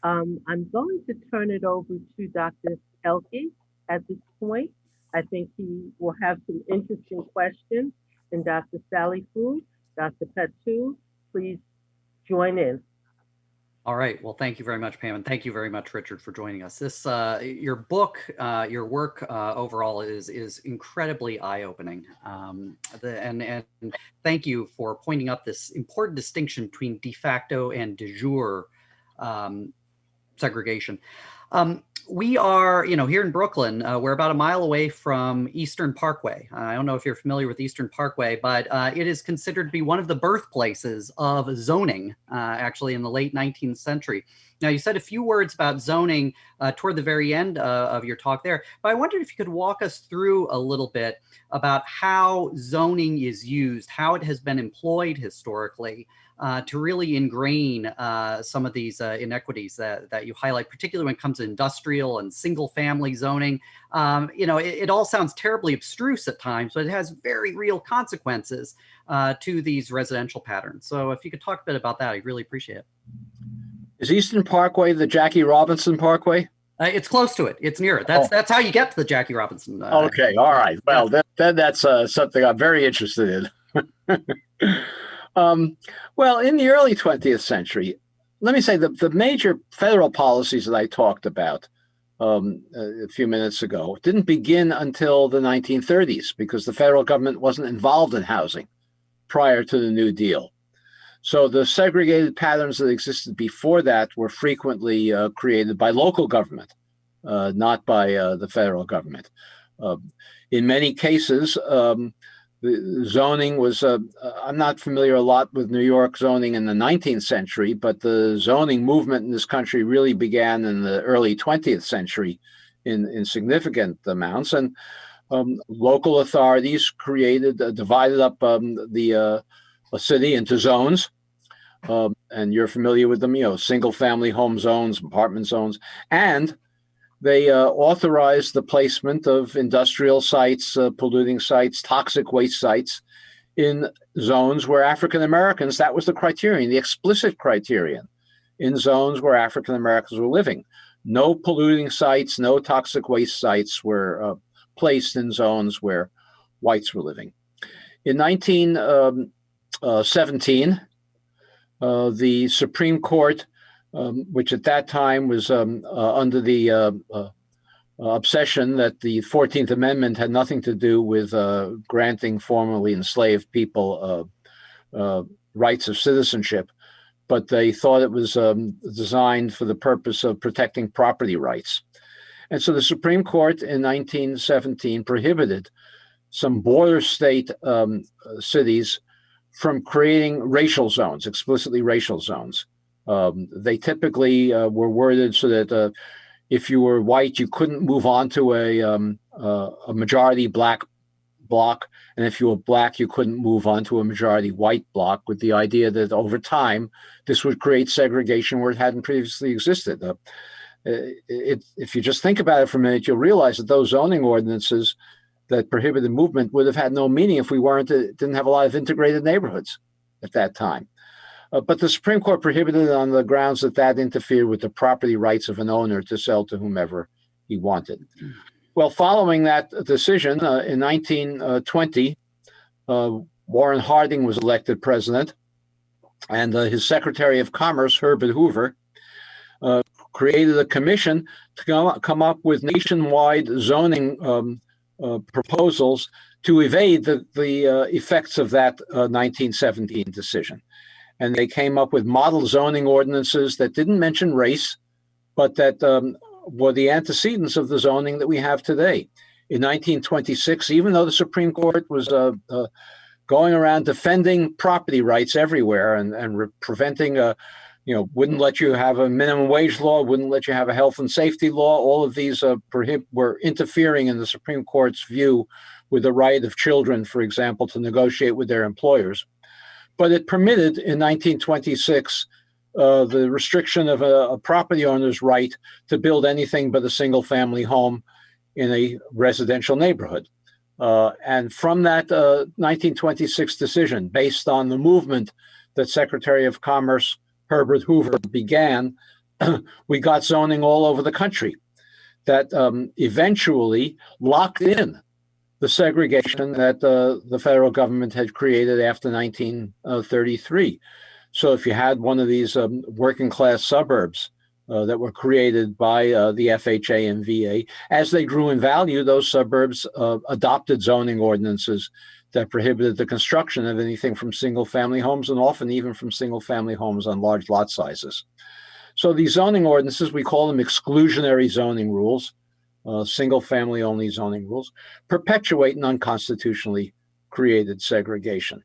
I'm going to turn it over to Dr. Elke at this point. I think he will have some interesting questions, and Dr. Sally Fu. Dr. Patu, please join in. All right. Well, thank you very much, Pam, and thank you very much, Richard, for joining us. This, your book, your work overall is incredibly eye-opening, and thank you for pointing out this important distinction between de facto and de jure segregation. We are, here in Brooklyn, we're about a mile away from Eastern Parkway. I don't know if you're familiar with Eastern Parkway, but it is considered to be one of the birthplaces of zoning, actually in the late 19th century. Now, you said a few words about zoning toward the very end of your talk there, but I wondered if you could walk us through a little bit about how zoning is used, how it has been employed historically, to really ingrain some of these inequities that you highlight, particularly when it comes to industrial and single family zoning. It all sounds terribly abstruse at times, but it has very real consequences to these residential patterns. So if you could talk a bit about that, I'd really appreciate it. Is Eastern Parkway the Jackie Robinson Parkway? It's close to it. It's near it. That's how you get to the Jackie Robinson. Okay, all right. Well, then that's something I'm very interested in. Well, in the early 20th century, let me say that the major federal policies that I talked about a few minutes ago didn't begin until the 1930s because the federal government wasn't involved in housing prior to the New Deal. So the segregated patterns that existed before that were frequently created by local government, not by the federal government. In many cases, the zoning was, I'm not familiar a lot with New York zoning in the 19th century, but the zoning movement in this country really began in the early 20th century in significant amounts. And local authorities divided up a city into zones. And you're familiar with them, single family home zones, apartment zones, and they authorized the placement of industrial sites, polluting sites, toxic waste sites in zones where African Americans, that was the criterion, the explicit criterion, in zones where African Americans were living. No polluting sites, no toxic waste sites were placed in zones where whites were living. In 1917, the Supreme Court, which at that time was under the obsession that the 14th Amendment had nothing to do with granting formerly enslaved people rights of citizenship, but they thought it was designed for the purpose of protecting property rights. And so the Supreme Court in 1917 prohibited some border state cities from creating racial zones, explicitly racial zones. They typically were worded so that if you were white, you couldn't move on to a majority black block, and if you were black, you couldn't move on to a majority white block, with the idea that over time, this would create segregation where it hadn't previously existed. If you just think about it for a minute, you'll realize that those zoning ordinances that prohibited movement would have had no meaning if we didn't have a lot of integrated neighborhoods at that time. But the Supreme Court prohibited it on the grounds that that interfered with the property rights of an owner to sell to whomever he wanted. Well, following that decision, in 1920, Warren Harding was elected president, and his Secretary of Commerce, Herbert Hoover, created a commission to come up with nationwide zoning proposals to evade the effects of that 1917 decision. And they came up with model zoning ordinances that didn't mention race, but that were the antecedents of the zoning that we have today. In 1926, even though the Supreme Court was going around defending property rights everywhere and preventing, wouldn't let you have a minimum wage law, wouldn't let you have a health and safety law, all of these were interfering in the Supreme Court's view with the right of children, for example, to negotiate with their employers. But it permitted in 1926 the restriction of a property owner's right to build anything but a single family home in a residential neighborhood. And from that 1926 decision, based on the movement that Secretary of Commerce Herbert Hoover began, we got zoning all over the country that eventually locked in the segregation that the federal government had created after 1933. So if you had one of these working class suburbs that were created by the FHA and VA, as they grew in value, those suburbs adopted zoning ordinances that prohibited the construction of anything from single-family homes, and often even from single-family homes on large lot sizes. So these zoning ordinances, we call them exclusionary zoning rules, single-family only zoning rules, perpetuate an unconstitutionally created segregation.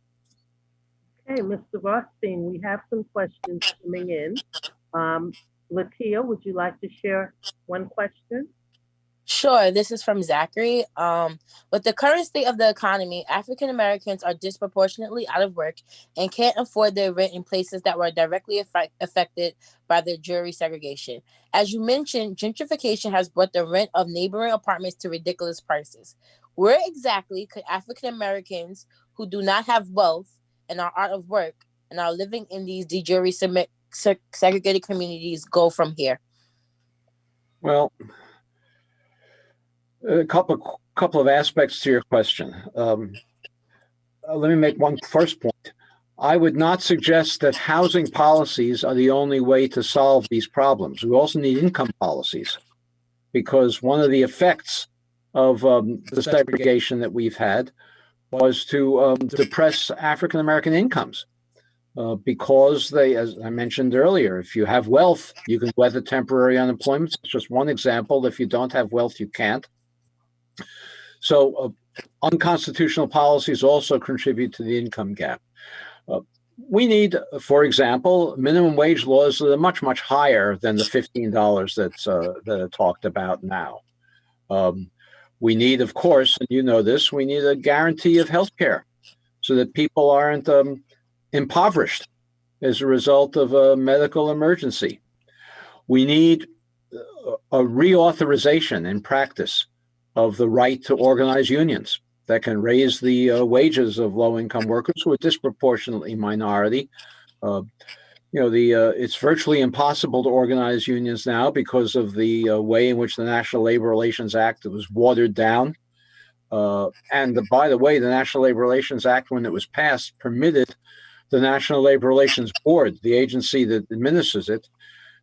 Okay, Mr. Rothstein, we have some questions coming in. Latia, would you like to share one question? Sure. This is from Zachary. With the current state of the economy, African Americans are disproportionately out of work and can't afford their rent in places that were directly affected by the jury segregation. As you mentioned, gentrification has brought the rent of neighboring apartments to ridiculous prices. Where exactly could African Americans who do not have wealth and are out of work and are living in these de jure segregated communities go from here? Well, a couple of aspects to your question. Let me make one first point. I would not suggest that housing policies are the only way to solve these problems. We also need income policies, because one of the effects of the segregation that we've had was to depress African American incomes. Because they, as I mentioned earlier, if you have wealth, you can weather temporary unemployment. It's just one example. If you don't have wealth, you can't. So unconstitutional policies also contribute to the income gap. We need, for example, minimum wage laws that are much, much higher than the $15 that are talked about now. We need, of course, and you know this, we need a guarantee of health care so that people aren't impoverished as a result of a medical emergency. We need a reauthorization in practice of the right to organize unions that can raise the wages of low-income workers who are disproportionately minority. It's virtually impossible to organize unions now because of the way in which the National Labor Relations Act was watered down. By the way, the National Labor Relations Act, when it was passed, permitted the National Labor Relations Board, the agency that administers it,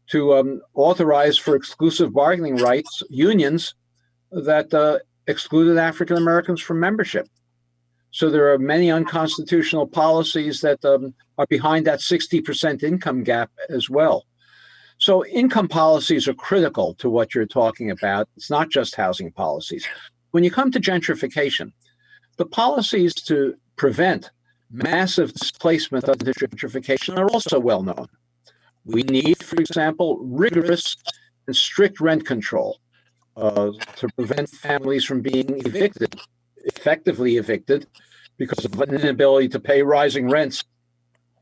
to authorize for exclusive bargaining rights unions that excluded African Americans from membership. So there are many unconstitutional policies that are behind that 60% income gap as well. So income policies are critical to what you're talking about. It's not just housing policies. When you come to gentrification, the policies to prevent massive displacement of gentrification are also well known. We need, for example, rigorous and strict rent control to prevent families from being effectively evicted because of an inability to pay rising rents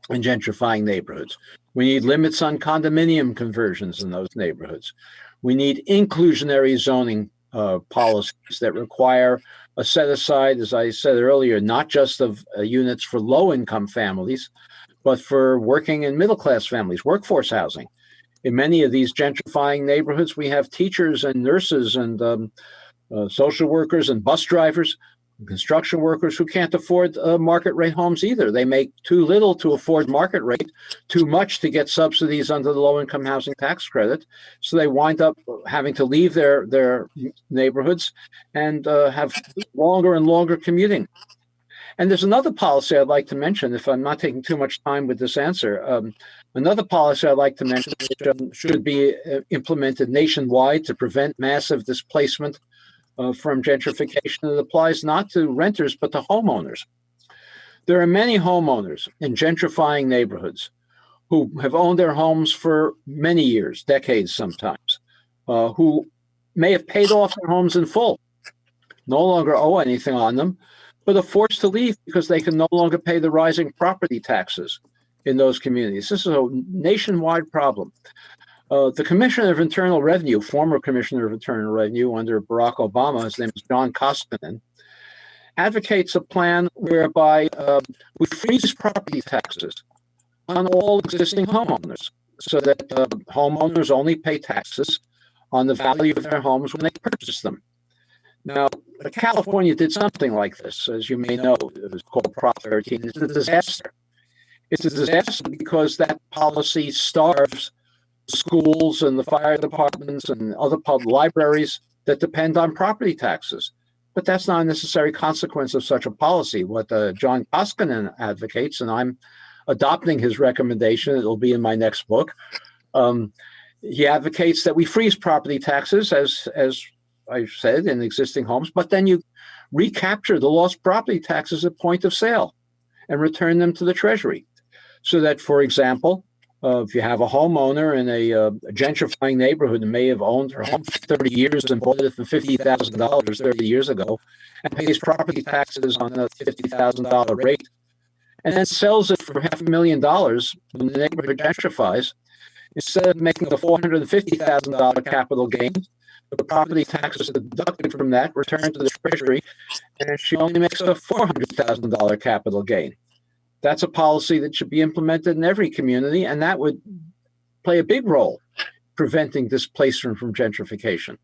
in gentrifying neighborhoods. We need limits on condominium conversions in those neighborhoods. We need inclusionary zoning policies that require a set aside, as I said earlier, not just of units for low-income families, but for working and middle-class families, workforce housing. In many of these gentrifying neighborhoods, we have teachers and nurses and social workers and bus drivers, construction workers who can't afford market rate homes either. They make too little to afford market rate, too much to get subsidies under the low-income housing tax credit. So they wind up having to leave their neighborhoods and have longer and longer commuting. And there's another policy I'd like to mention, if I'm not taking too much time with this answer. Another policy I'd like to mention which should be implemented nationwide to prevent massive displacement from gentrification. That applies not to renters, but to homeowners. There are many homeowners in gentrifying neighborhoods who have owned their homes for many years, decades sometimes, who may have paid off their homes in full, no longer owe anything on them, but are forced to leave because they can no longer pay the rising property taxes in those communities. This is a nationwide problem. The Commissioner of Internal Revenue, former Commissioner of Internal Revenue under Barack Obama, his name is John Koskinen, advocates a plan whereby we freeze property taxes on all existing homeowners so that homeowners only pay taxes on the value of their homes when they purchase them. Now, California did something like this, as you may know. It was called Prop 13. It's a disaster. It's a disaster because that policy starves schools and the fire departments and other public libraries that depend on property taxes. But that's not a necessary consequence of such a policy. What John Koskinen advocates, and I'm adopting his recommendation, it'll be in my next book. He advocates that we freeze property taxes, as I've said, in existing homes, but then you recapture the lost property taxes at point of sale and return them to the Treasury. So that, for example, if you have a homeowner in a gentrifying neighborhood and may have owned her home for 30 years and bought it for $50,000 30 years ago and pays property taxes on a $50,000 rate, and then sells it for $500,000 when the neighborhood gentrifies, instead of making a $450,000 capital gain, the property taxes deducted from that return to the Treasury, and she only makes a $400,000 capital gain. That's a policy that should be implemented in every community, and that would play a big role preventing displacement from gentrification.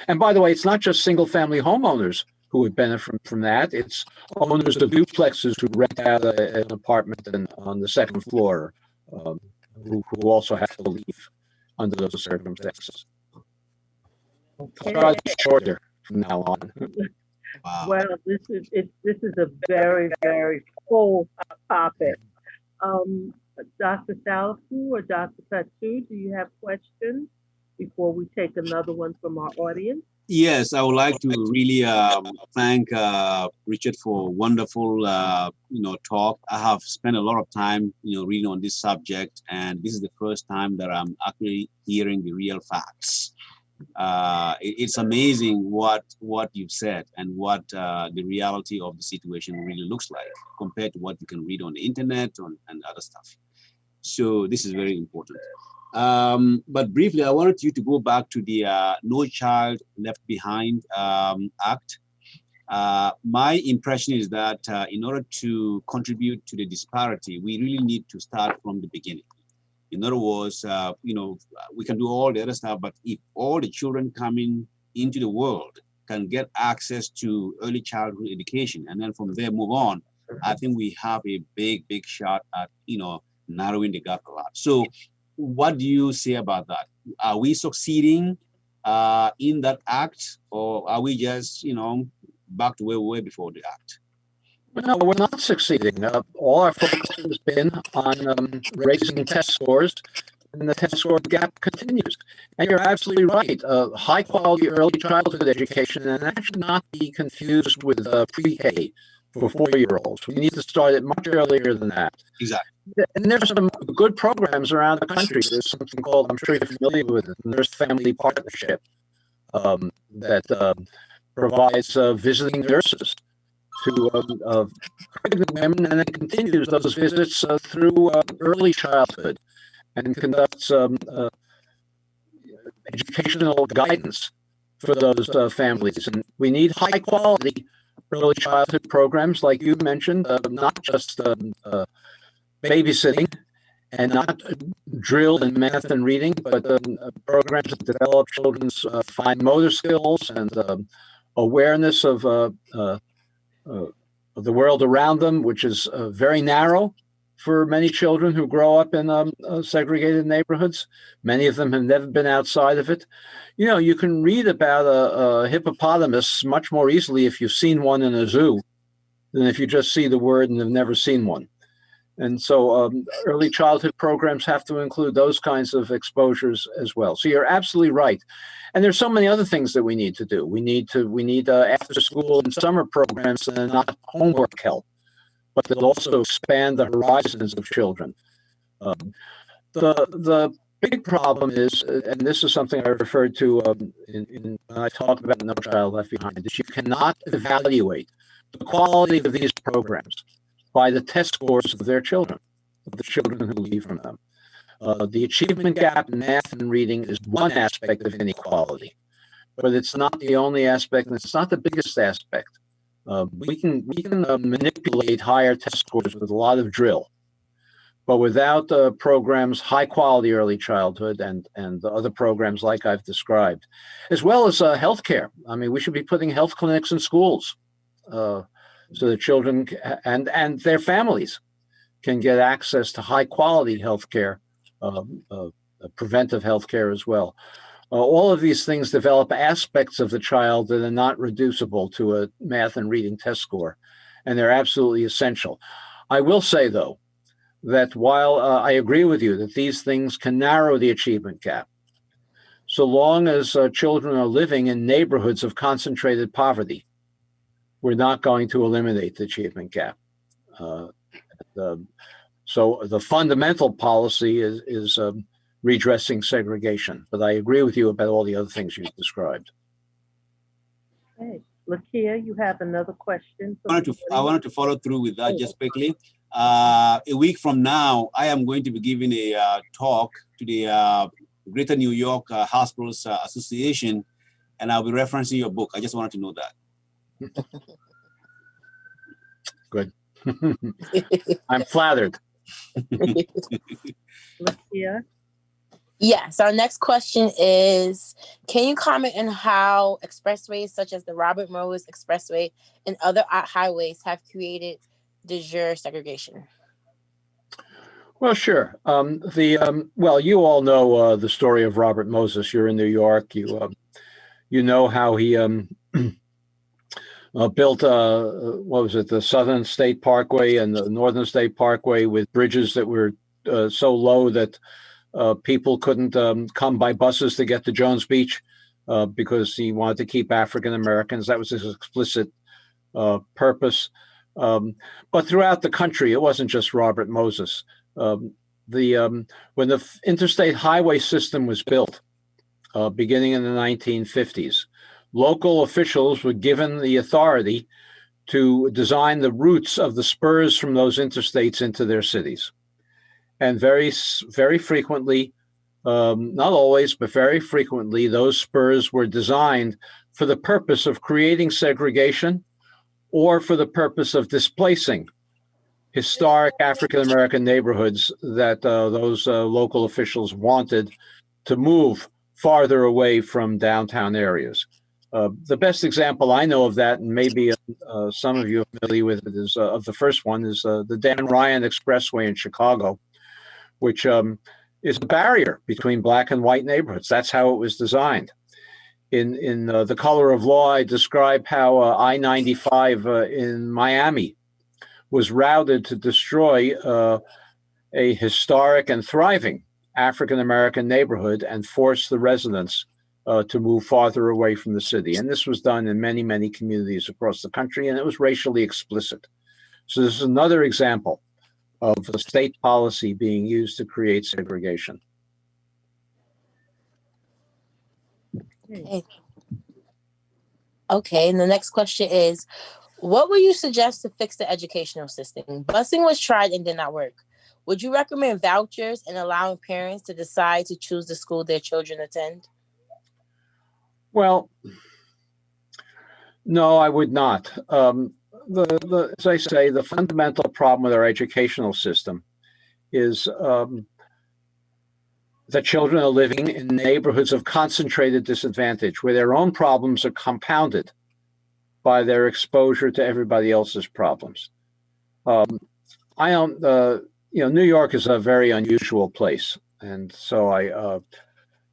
And by the way, it's not just single-family homeowners who would benefit from that. It's owners of duplexes who rent out an apartment on the second floor, who also have to leave under those circumstances. Okay. I'll try to be shorter from now on. Wow. Well, this is a very, very full topic. Dr. Salafu or Dr. Patu, do you have questions before we take another one from our audience? Yes, I would like to really thank Richard for a wonderful, talk. I have spent a lot of time, reading on this subject, and this is the first time that I'm actually hearing the real facts. It's amazing what you've said and what the reality of the situation really looks like compared to what you can read on the internet and other stuff. So this is very important. But briefly, I wanted you to go back to the No Child Left Behind Act. My impression is that in order to contribute to the disparity, we really need to start from the beginning. In other words, we can do all the other stuff, but if all the children coming into the world can get access to early childhood education and then from there move on, I think we have a big shot at, narrowing the gap a lot. So what do you say about that? Are we succeeding in that act, or are we just, back to where we were before the act? No, we're not succeeding. All our focus has been on raising test scores, and the test score gap continues. And you're absolutely right. High quality early childhood education, and that should not be confused with pre-K for 4-year-olds. We need to start it much earlier than that. Exactly. And there's some good programs around the country. There's something called, I'm sure you're familiar with it, Nurse Family Partnership, that provides visiting nurses to pregnant women, and it continues those visits through early childhood and conducts educational guidance for those families. And we need high quality early childhood programs, like you mentioned, not just babysitting and not drill in math and reading, but programs that develop children's fine motor skills and awareness of the world around them, which is very narrow for many children who grow up in segregated neighborhoods. Many of them have never been outside of it. You can read about a hippopotamus much more easily if you've seen one in a zoo than if you just see the word and have never seen one. And so early childhood programs have to include those kinds of exposures as well. So you're absolutely right. And there's so many other things that we need to do. We need after school and summer programs that are not homework help, but that also expand the horizons of children. The big problem is, and this is something I referred to when I talked about No Child Left Behind, is you cannot evaluate the quality of these programs by the test scores of their children, of the children who leave from them. The achievement gap in math and reading is one aspect of inequality, but it's not the only aspect, and it's not the biggest aspect. We can manipulate higher test scores with a lot of drill, But without programs, high quality early childhood and the other programs like I've described, as well as healthcare. I mean, we should be putting health clinics in schools so that children and their families can get access to high quality healthcare, preventive healthcare as well. All of these things develop aspects of the child that are not reducible to a math and reading test score, and they're absolutely essential. I will say, though, that while I agree with you that these things can narrow the achievement gap, so long as children are living in neighborhoods of concentrated poverty, we're not going to eliminate the achievement gap. So the fundamental policy is redressing segregation, but I agree with you about all the other things you've described. Okay, Lakia, you have another question? I wanted to follow through with that just quickly. A week from now, I am going to be giving a talk to the Greater New York Hospitals Association, and I'll be referencing your book. I just wanted to know that. Good. I'm flattered. Lakia? Yes, our next question is, can you comment on how expressways such as the Robert Morris Expressway and other highways have created de jure segregation? Well, sure. Well, you all know the story of Robert Moses. You're in New York. You know how he built what was it, the Southern State Parkway and the Northern State Parkway with bridges that were so low that people couldn't come by buses to get to Jones Beach because he wanted to keep African Americans. That was his explicit purpose. But throughout the country, it wasn't just Robert Moses. When the interstate highway system was built, beginning in the 1950s, local officials were given the authority to design the routes of the spurs from those interstates into their cities. And very, very frequently, not always, but very frequently, those spurs were designed for the purpose of creating segregation or for the purpose of displacing historic African-American neighborhoods that those local officials wanted to move farther away from downtown areas. The best example I know of that, and maybe some of you are familiar with it, is of the first one, is the Dan Ryan Expressway in Chicago, which is a barrier between black and white neighborhoods. That's how it was designed. In The Color of Law, I describe how I-95 in Miami was routed to destroy a historic and thriving African-American neighborhood and force the residents to move farther away from the city. And this was done in many, many communities across the country, and it was racially explicit. So this is another example of the state policy being used to create segregation. Okay, and the next question is, what would you suggest to fix the educational system? Busing was tried and did not work. Would you recommend vouchers and allowing parents to decide to choose the school their children attend? Well, no, I would not. As I say, the fundamental problem with our educational system is that children are living in neighborhoods of concentrated disadvantage, where their own problems are compounded by their exposure to everybody else's problems. I don't, New York is a very unusual place, and so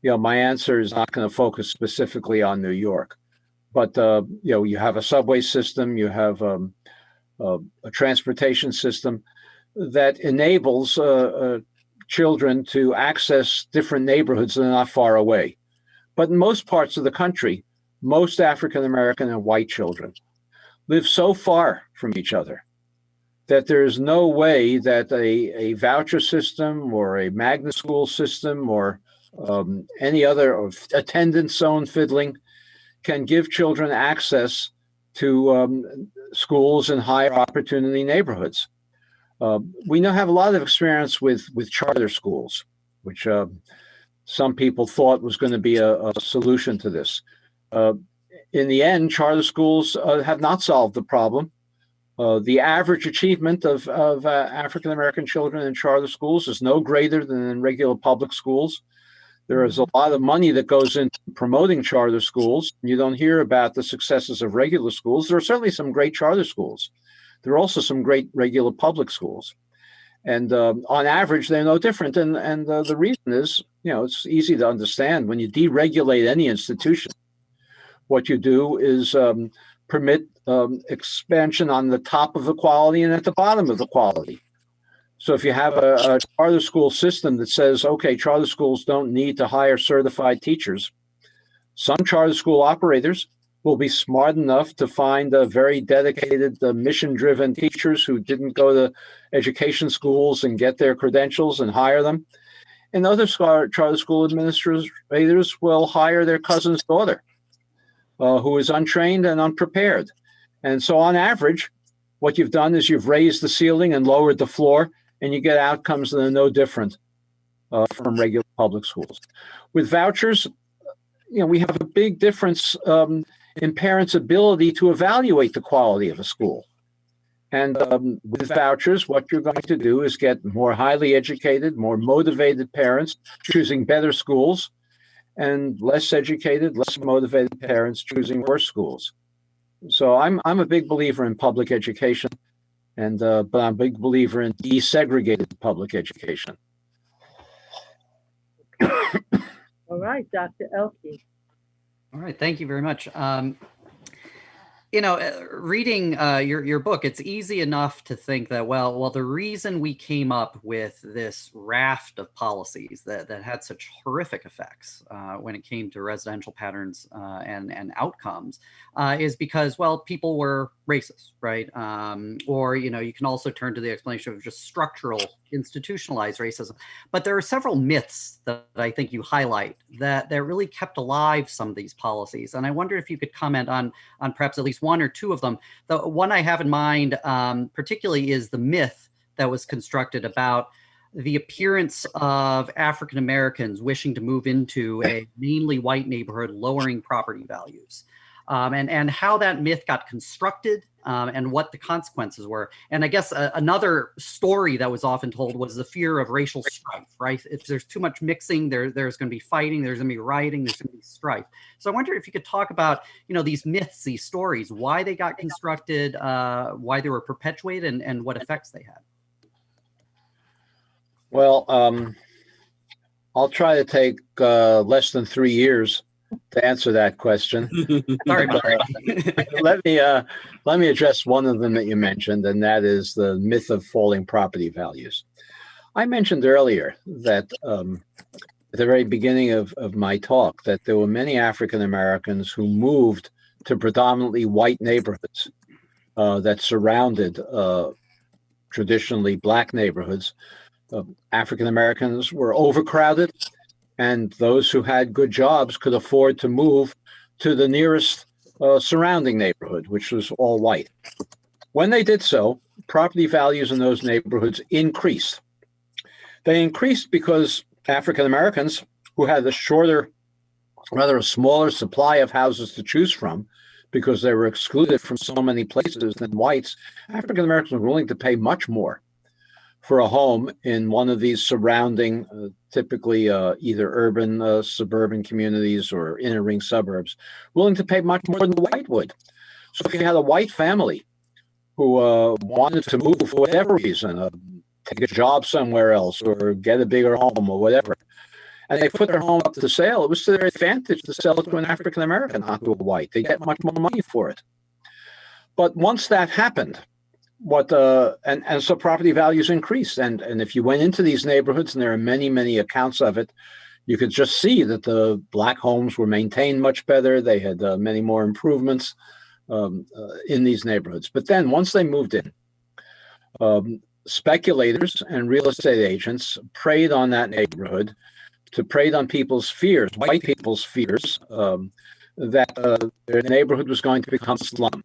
my answer is not going to focus specifically on New York. But you have a subway system, you have a transportation system that enables children to access different neighborhoods that are not far away. But in most parts of the country, most African American and white children live so far from each other that there's no way that a voucher system or a magnet school system or any other attendance zone fiddling can give children access to schools in higher opportunity neighborhoods. We now have a lot of experience with charter schools, which some people thought was going to be a solution to this. In the end, charter schools have not solved the problem The average achievement of African-American children in charter schools is no greater than in regular public schools. There is a lot of money that goes into promoting charter schools. You don't hear about the successes of regular schools. There are certainly some great charter schools. There are also some great regular public schools. And on average, they're no different. And the reason is, it's easy to understand. When you deregulate any institution, what you do is permit expansion on the top of the quality and at the bottom of the quality. So if you have a charter school system that says, okay, charter schools don't need to hire certified teachers, some charter school operators will be smart enough to find very dedicated, mission-driven teachers who didn't go to education schools and get their credentials and hire them. And other charter school administrators will hire their cousin's daughter, who is untrained and unprepared. And so on average, what you've done is you've raised the ceiling and lowered the floor, and you get outcomes that are no different from regular public schools. With vouchers, we have a big difference in parents' ability to evaluate the quality of a school. And with vouchers, what you're going to do is get more highly educated, more motivated parents choosing better schools, and less educated, less motivated parents choosing worse schools. So I'm a big believer in public education, and but I'm a big believer in desegregated public education. All right, Dr. Elke. All right, thank you very much. Reading your book, it's easy enough to think that, well, the reason we came up with this raft of policies that had such horrific effects when it came to residential patterns and outcomes is because, well, people were racist, right? Or, you can also turn to the explanation of just structural, institutionalized racism. But there are several myths that I think you highlight that really kept alive some of these policies. And I wonder if you could comment on perhaps at least one or two of them. The one I have in mind particularly is the myth that was constructed about the appearance of African Americans wishing to move into a mainly white neighborhood, lowering property values. And how that myth got constructed and what the consequences were. And I guess another story that was often told was the fear of racial strife, right? If there's too much mixing, there's going to be fighting, there's going to be rioting, there's going to be strife. So I wonder if you could talk about, these myths, these stories, why they got constructed, why they were perpetuated, and what effects they had. Well, I'll try to take less than 3 years to answer that question. Sorry, let me address one of them that you mentioned, and that is the myth of falling property values. I mentioned earlier that at the very beginning of my talk that there were many African Americans who moved to predominantly white neighborhoods that surrounded traditionally Black neighborhoods. African Americans were overcrowded, and those who had good jobs could afford to move to the nearest surrounding neighborhood, which was all white. When they did so, property values in those neighborhoods increased. They increased because African Americans, who had a smaller supply of houses to choose from, because they were excluded from so many places than whites, African Americans were willing to pay much more for a home in one of these surrounding, typically either urban, suburban communities or inner ring suburbs, willing to pay much more than the white would. So if you had a white family who wanted to move for whatever reason, take a job somewhere else or get a bigger home or whatever, and they put their home up to sale, it was to their advantage to sell it to an African American, not to a white. They get much more money for it. But once that happened, and so property values increased. And if you went into these neighborhoods, and there are many, many accounts of it, you could just see that the Black homes were maintained much better. They had many more improvements in these neighborhoods. But then once they moved in, speculators and real estate agents preyed on that neighborhood preyed on people's fears, white people's fears, that their neighborhood was going to become a slum.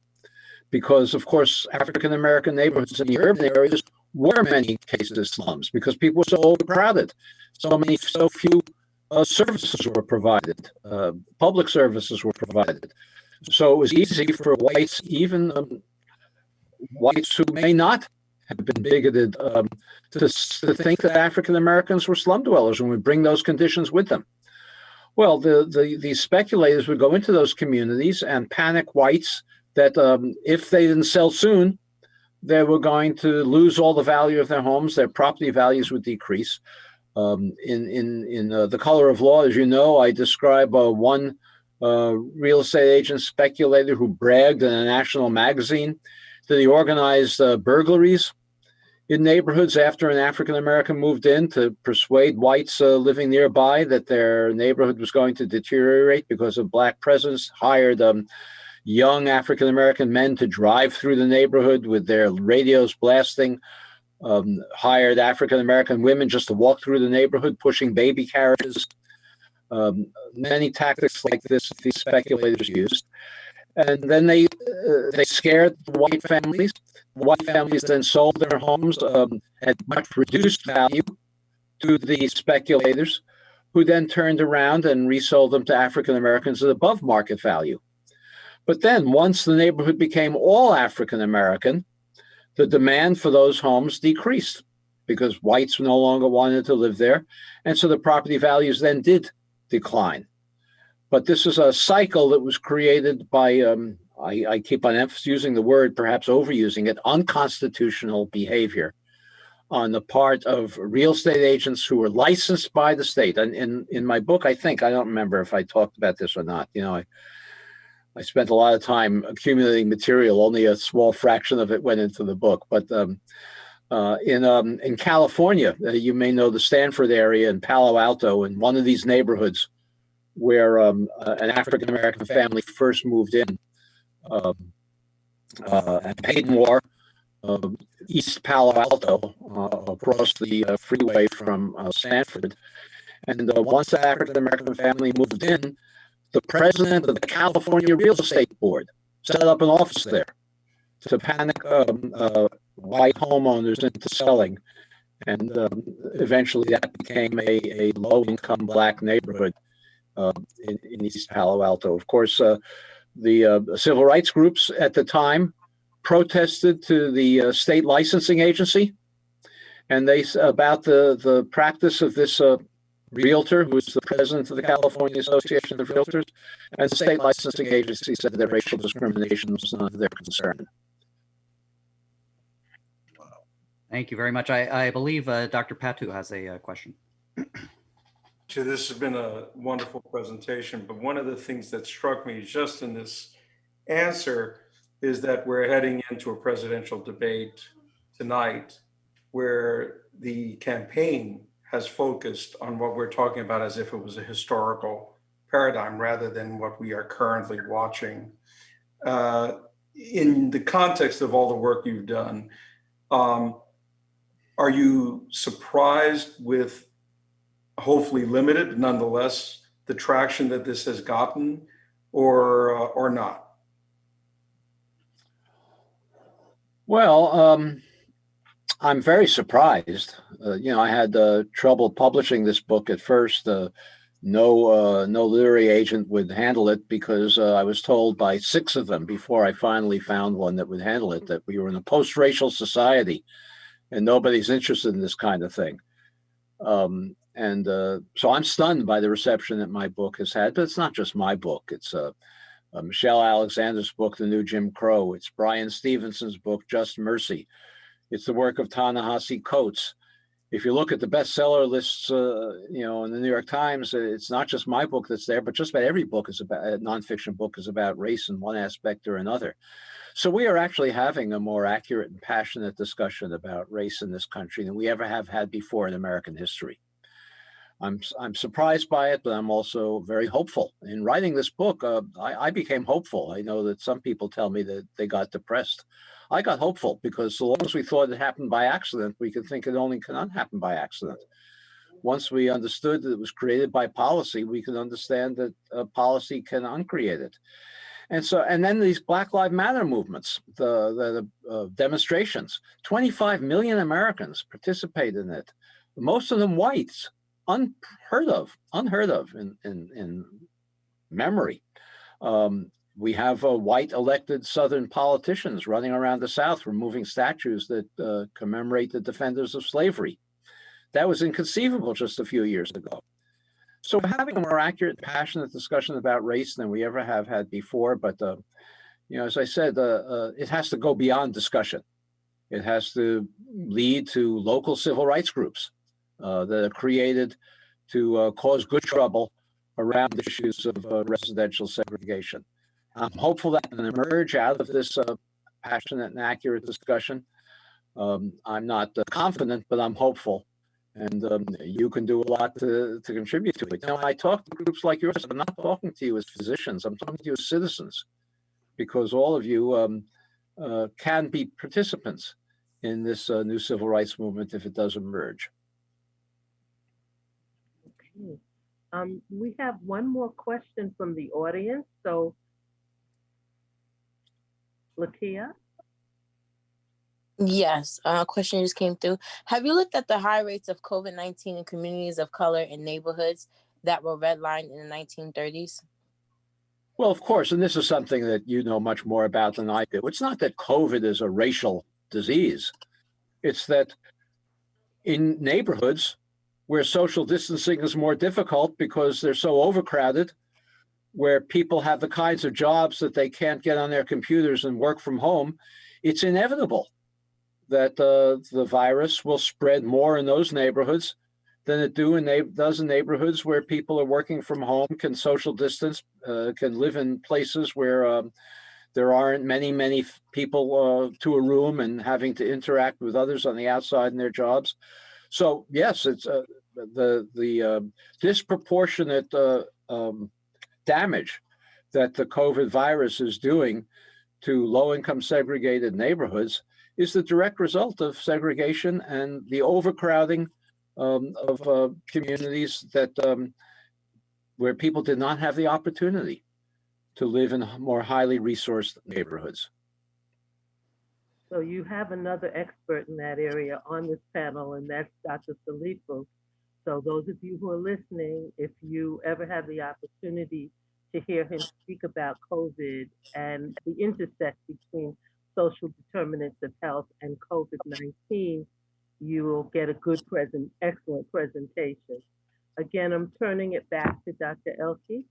Because, of course, African-American neighborhoods in the urban areas were in many cases slums because people were so overcrowded. So few services were provided, public services were provided. So it was easy for whites, even whites who may not have been bigoted to think that African Americans were slum dwellers and would bring those conditions with them. Well, these speculators would go into those communities and panic whites that if they didn't sell soon, they were going to lose all the value of their homes. Their property values would decrease. In The Color of Law, as you know, I describe one real estate agent speculator who bragged in a national magazine that he organized burglaries in neighborhoods after an African-American moved in to persuade whites living nearby that their neighborhood was going to deteriorate because of Black presence, hired young African-American men to drive through the neighborhood with their radios blasting, hired African-American women just to walk through the neighborhood pushing baby carriages. Many tactics like this these speculators used. And then they scared the white families. White families then sold their homes at much reduced value to the speculators, who then turned around and resold them to African Americans at above market value. But then once the neighborhood became all African American, the demand for those homes decreased because whites no longer wanted to live there. And so the property values then did decline. But this is a cycle that was created by, I keep on using the word, perhaps overusing it, unconstitutional behavior on the part of real estate agents who were licensed by the state. And in my book, I don't remember if I talked about this or not. You know, I spent a lot of time accumulating material. Only a small fraction of it went into the book. But in California, you may know the Stanford area in Palo Alto, in one of these neighborhoods where an African-American family first moved in and paid more, East Palo Alto, across the freeway from Stanford. And once the African-American family moved in, the president of the California Real Estate Board set up an office there to panic white homeowners into selling. And eventually that became a low-income Black neighborhood in East Palo Alto. Of course, the civil rights groups at the time protested to the state licensing agency, and about the practice of this realtor, who was the president of the California Association of Realtors, and the state licensing agency said that racial discrimination was not their concern. Thank you very much. I believe Dr. Patu has a question. This has been a wonderful presentation, but one of the things that struck me just in this answer is that we're heading into a presidential debate tonight where the campaign has focused on what we're talking about as if it was a historical paradigm rather than what we are currently watching. In the context of all the work you've done, are you surprised with, hopefully limited, nonetheless, the traction that this has gotten, or not? Well, I'm very surprised. I had trouble publishing this book at first. No literary agent would handle it because I was told by 6 of them before I finally found one that would handle it that we were in a post-racial society and nobody's interested in this kind of thing. So I'm stunned by the reception that my book has had, but it's not just my book. It's Michelle Alexander's book, The New Jim Crow. It's Brian Stevenson's book, Just Mercy. It's the work of Ta-Nehisi Coates. If you look at the bestseller lists, in the New York Times, it's not just my book that's there, but just about every book is about a nonfiction book is about race in one aspect or another. So we are actually having a more accurate and passionate discussion about race in this country than we ever have had before in American history. I'm surprised by it, but I'm also very hopeful. In writing this book, I became hopeful. I know that some people tell me that they got depressed. I got hopeful because so long as we thought it happened by accident, we could think it only cannot happen by accident. Once we understood that it was created by policy, we could understand that policy can uncreate it. And then these Black Lives Matter movements, the demonstrations, 25 million Americans participate in it, most of them whites. Unheard of in memory. we have white elected Southern politicians running around the South removing statues that commemorate the defenders of slavery. That was inconceivable just a few years ago. So we're having a more accurate, passionate discussion about race than we ever have had before. But, as I said, it has to go beyond discussion. It has to lead to local civil rights groups that are created to cause good trouble around issues of residential segregation. I'm hopeful that can emerge out of this passionate and accurate discussion. I'm not confident, but I'm hopeful. And you can do a lot to contribute to it. I talk to groups like yours. I'm not talking to you as physicians. I'm talking to you as citizens, because all of you can be participants in this new civil rights movement if it does emerge. Okay. We have one more question from the audience. So, Lakia? Yes, a question just came through. Have you looked at the high rates of COVID-19 in communities of color in neighborhoods that were redlined in the 1930s? Well, of course, and this is something that you know much more about than I do. It's not that COVID is a racial disease. It's that in neighborhoods where social distancing is more difficult because they're so overcrowded, where people have the kinds of jobs that they can't get on their computers and work from home, it's inevitable that the virus will spread more in those neighborhoods than it does in neighborhoods where people are working from home, can social distance, can live in places where there aren't many people to a room and having to interact with others on the outside in their jobs. So yes, it's the disproportionate damage that the COVID virus is doing to low-income segregated neighborhoods is the direct result of segregation and the overcrowding of communities that where people did not have the opportunity to live in more highly resourced neighborhoods. So you have another expert in that area on this panel, and that's Dr. Filippo. So those of you who are listening, if you ever have the opportunity to hear him speak about COVID and the intersect between social determinants of health and COVID-19, you will get a good excellent presentation. Again, I'm turning it back to Dr. Elke.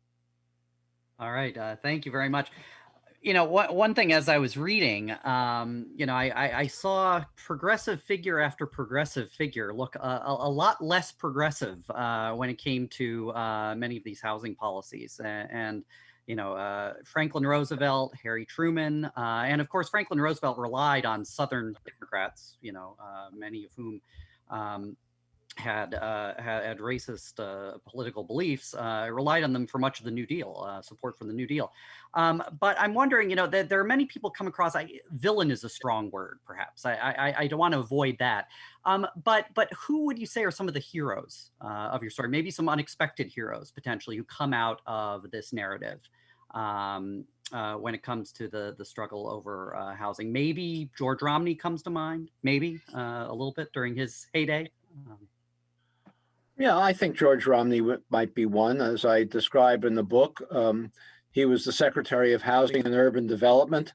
All right, thank you very much. One thing as I was reading, I saw progressive figure after progressive figure look a lot less progressive when it came to many of these housing policies. And Franklin Roosevelt, Harry Truman, and of course, Franklin Roosevelt relied on Southern Democrats, many of whom had racist political beliefs, relied on them for much of the New Deal, support for the New Deal. But I'm wondering, that there are many people come across, villain is a strong word, perhaps. I don't want to avoid that. But who would you say are some of the heroes of your story? Maybe some unexpected heroes, potentially, who come out of this narrative when it comes to the struggle over housing. Maybe George Romney comes to mind, maybe a little bit during his heyday. Yeah, I think George Romney might be one. As I describe in the book, he was the Secretary of Housing and Urban Development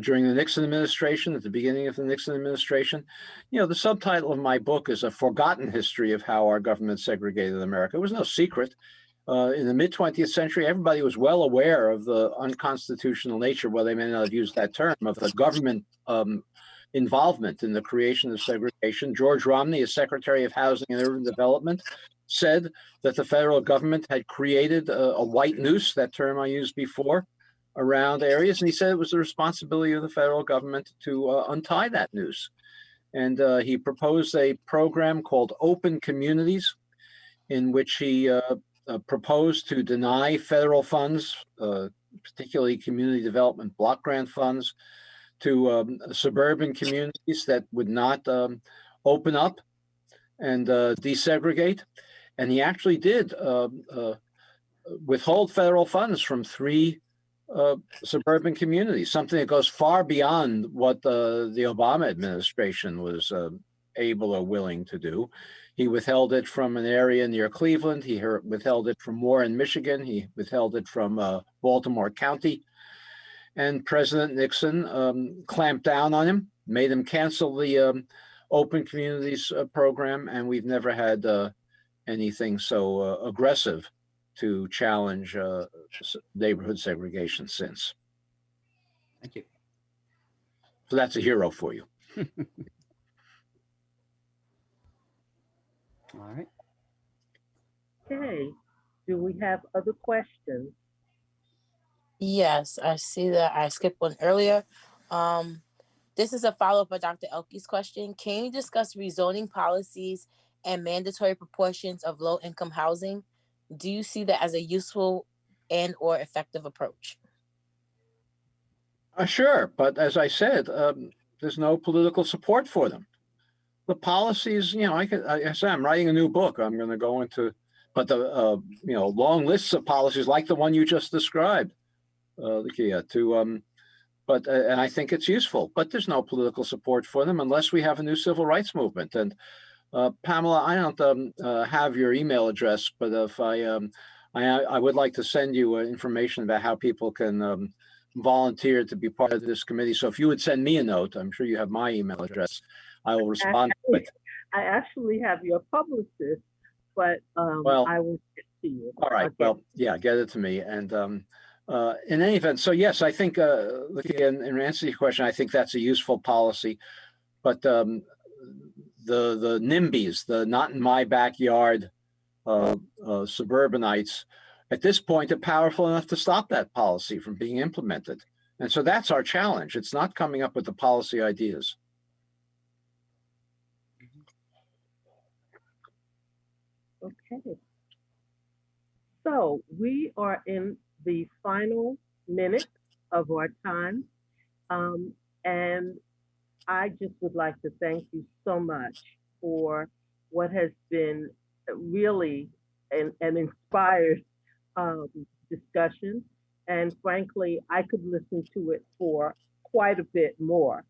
during the Nixon administration, at the beginning of the Nixon administration. The subtitle of my book is A Forgotten History of How Our Government Segregated America. It was no secret. In the mid-20th century, everybody was well aware of the unconstitutional nature, well, they may not have used that term, of the government involvement in the creation of segregation. George Romney, as Secretary of Housing and Urban Development, said that the federal government had created a white noose, that term I used before, around areas. And he said it was the responsibility of the federal government to untie that noose. And he proposed a program called Open Communities, in which he proposed to deny federal funds, particularly community development block grant funds, to suburban communities that would not open up and desegregate. And he actually did withhold federal funds from 3 suburban communities, something that goes far beyond what the Obama administration was able or willing to do. He withheld it from an area near Cleveland. He withheld it from Warren, Michigan. He withheld it from Baltimore County. and President Nixon clamped down on him, made him cancel the Open Communities program, and we've never had anything so aggressive to challenge neighborhood segregation since. Thank you. So that's a hero for you. All right. Okay, do we have other questions? Yes, I see that I skipped one earlier. This is a follow-up of Dr. Elke's question. Can you discuss rezoning policies and mandatory proportions of low-income housing? Do you see that as a useful and or effective approach? Sure, but as I said, there's no political support for them. The policies, you know, I say I'm writing a new book. I'm going to go into, but the you know, long lists of policies like the one you just described, but and I think it's useful. But there's no political support for them unless we have a new civil rights movement. And Pamela, I don't have your email address, but if I would like to send you information about how people can volunteer to be part of this committee. So if you would send me a note, I'm sure you have my email address. I will respond to it. I actually have your publicist, but well, I will get to you. All right. Okay. Well, yeah, get it to me. And in any event, so yes, I think, look again, in answer to your question, I think that's a useful policy. But the NIMBYs, the not in my backyard suburbanites, at this point, are powerful enough to stop that policy from being implemented. And so that's our challenge. It's not coming up with the policy ideas. Okay. So we are in the final minute of our time. And I just would like to thank you so much for what has been really an inspired discussion. And frankly, I could listen to it for quite a bit more.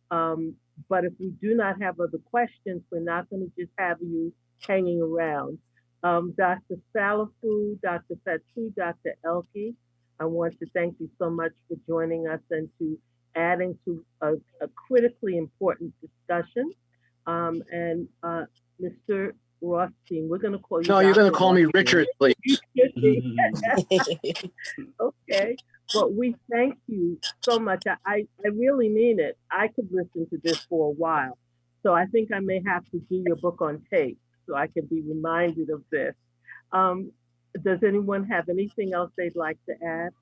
But if we do not have other questions, we're not going to just have you hanging around. Dr. Salafu, Dr. Fatu, Dr. Elke, I want to thank you so much for joining us and to adding to a critically important discussion. And Mr. Rothstein, we're going to call you. No, you're going to call me Richard, please. Okay. But we thank you so much. I really mean it. I could listen to this for a while. So I think I may have to do your book on tape so I can be reminded of this. Does anyone have anything else they'd like to add?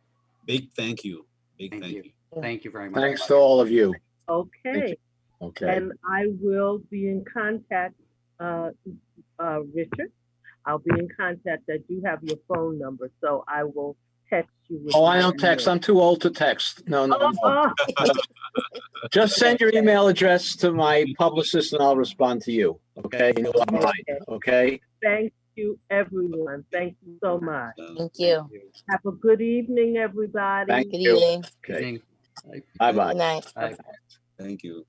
Big thank you. Big Thank you. you. Thank you very much. Thanks to all of you. Okay. Okay. And I will be in contact, Richard. I'll be in contact. I do have your phone number, so I will text you. With I don't text. I'm too old to text. No. Oh. Just send your email address to my publicist and I'll respond to you. Okay. You know I'm right. Okay. Thank you, everyone. Thank you so much. Thank you. Have a good evening, everybody. Thank Good you. evening. Okay. Evening. Bye-bye. Good night. Bye. Thank you.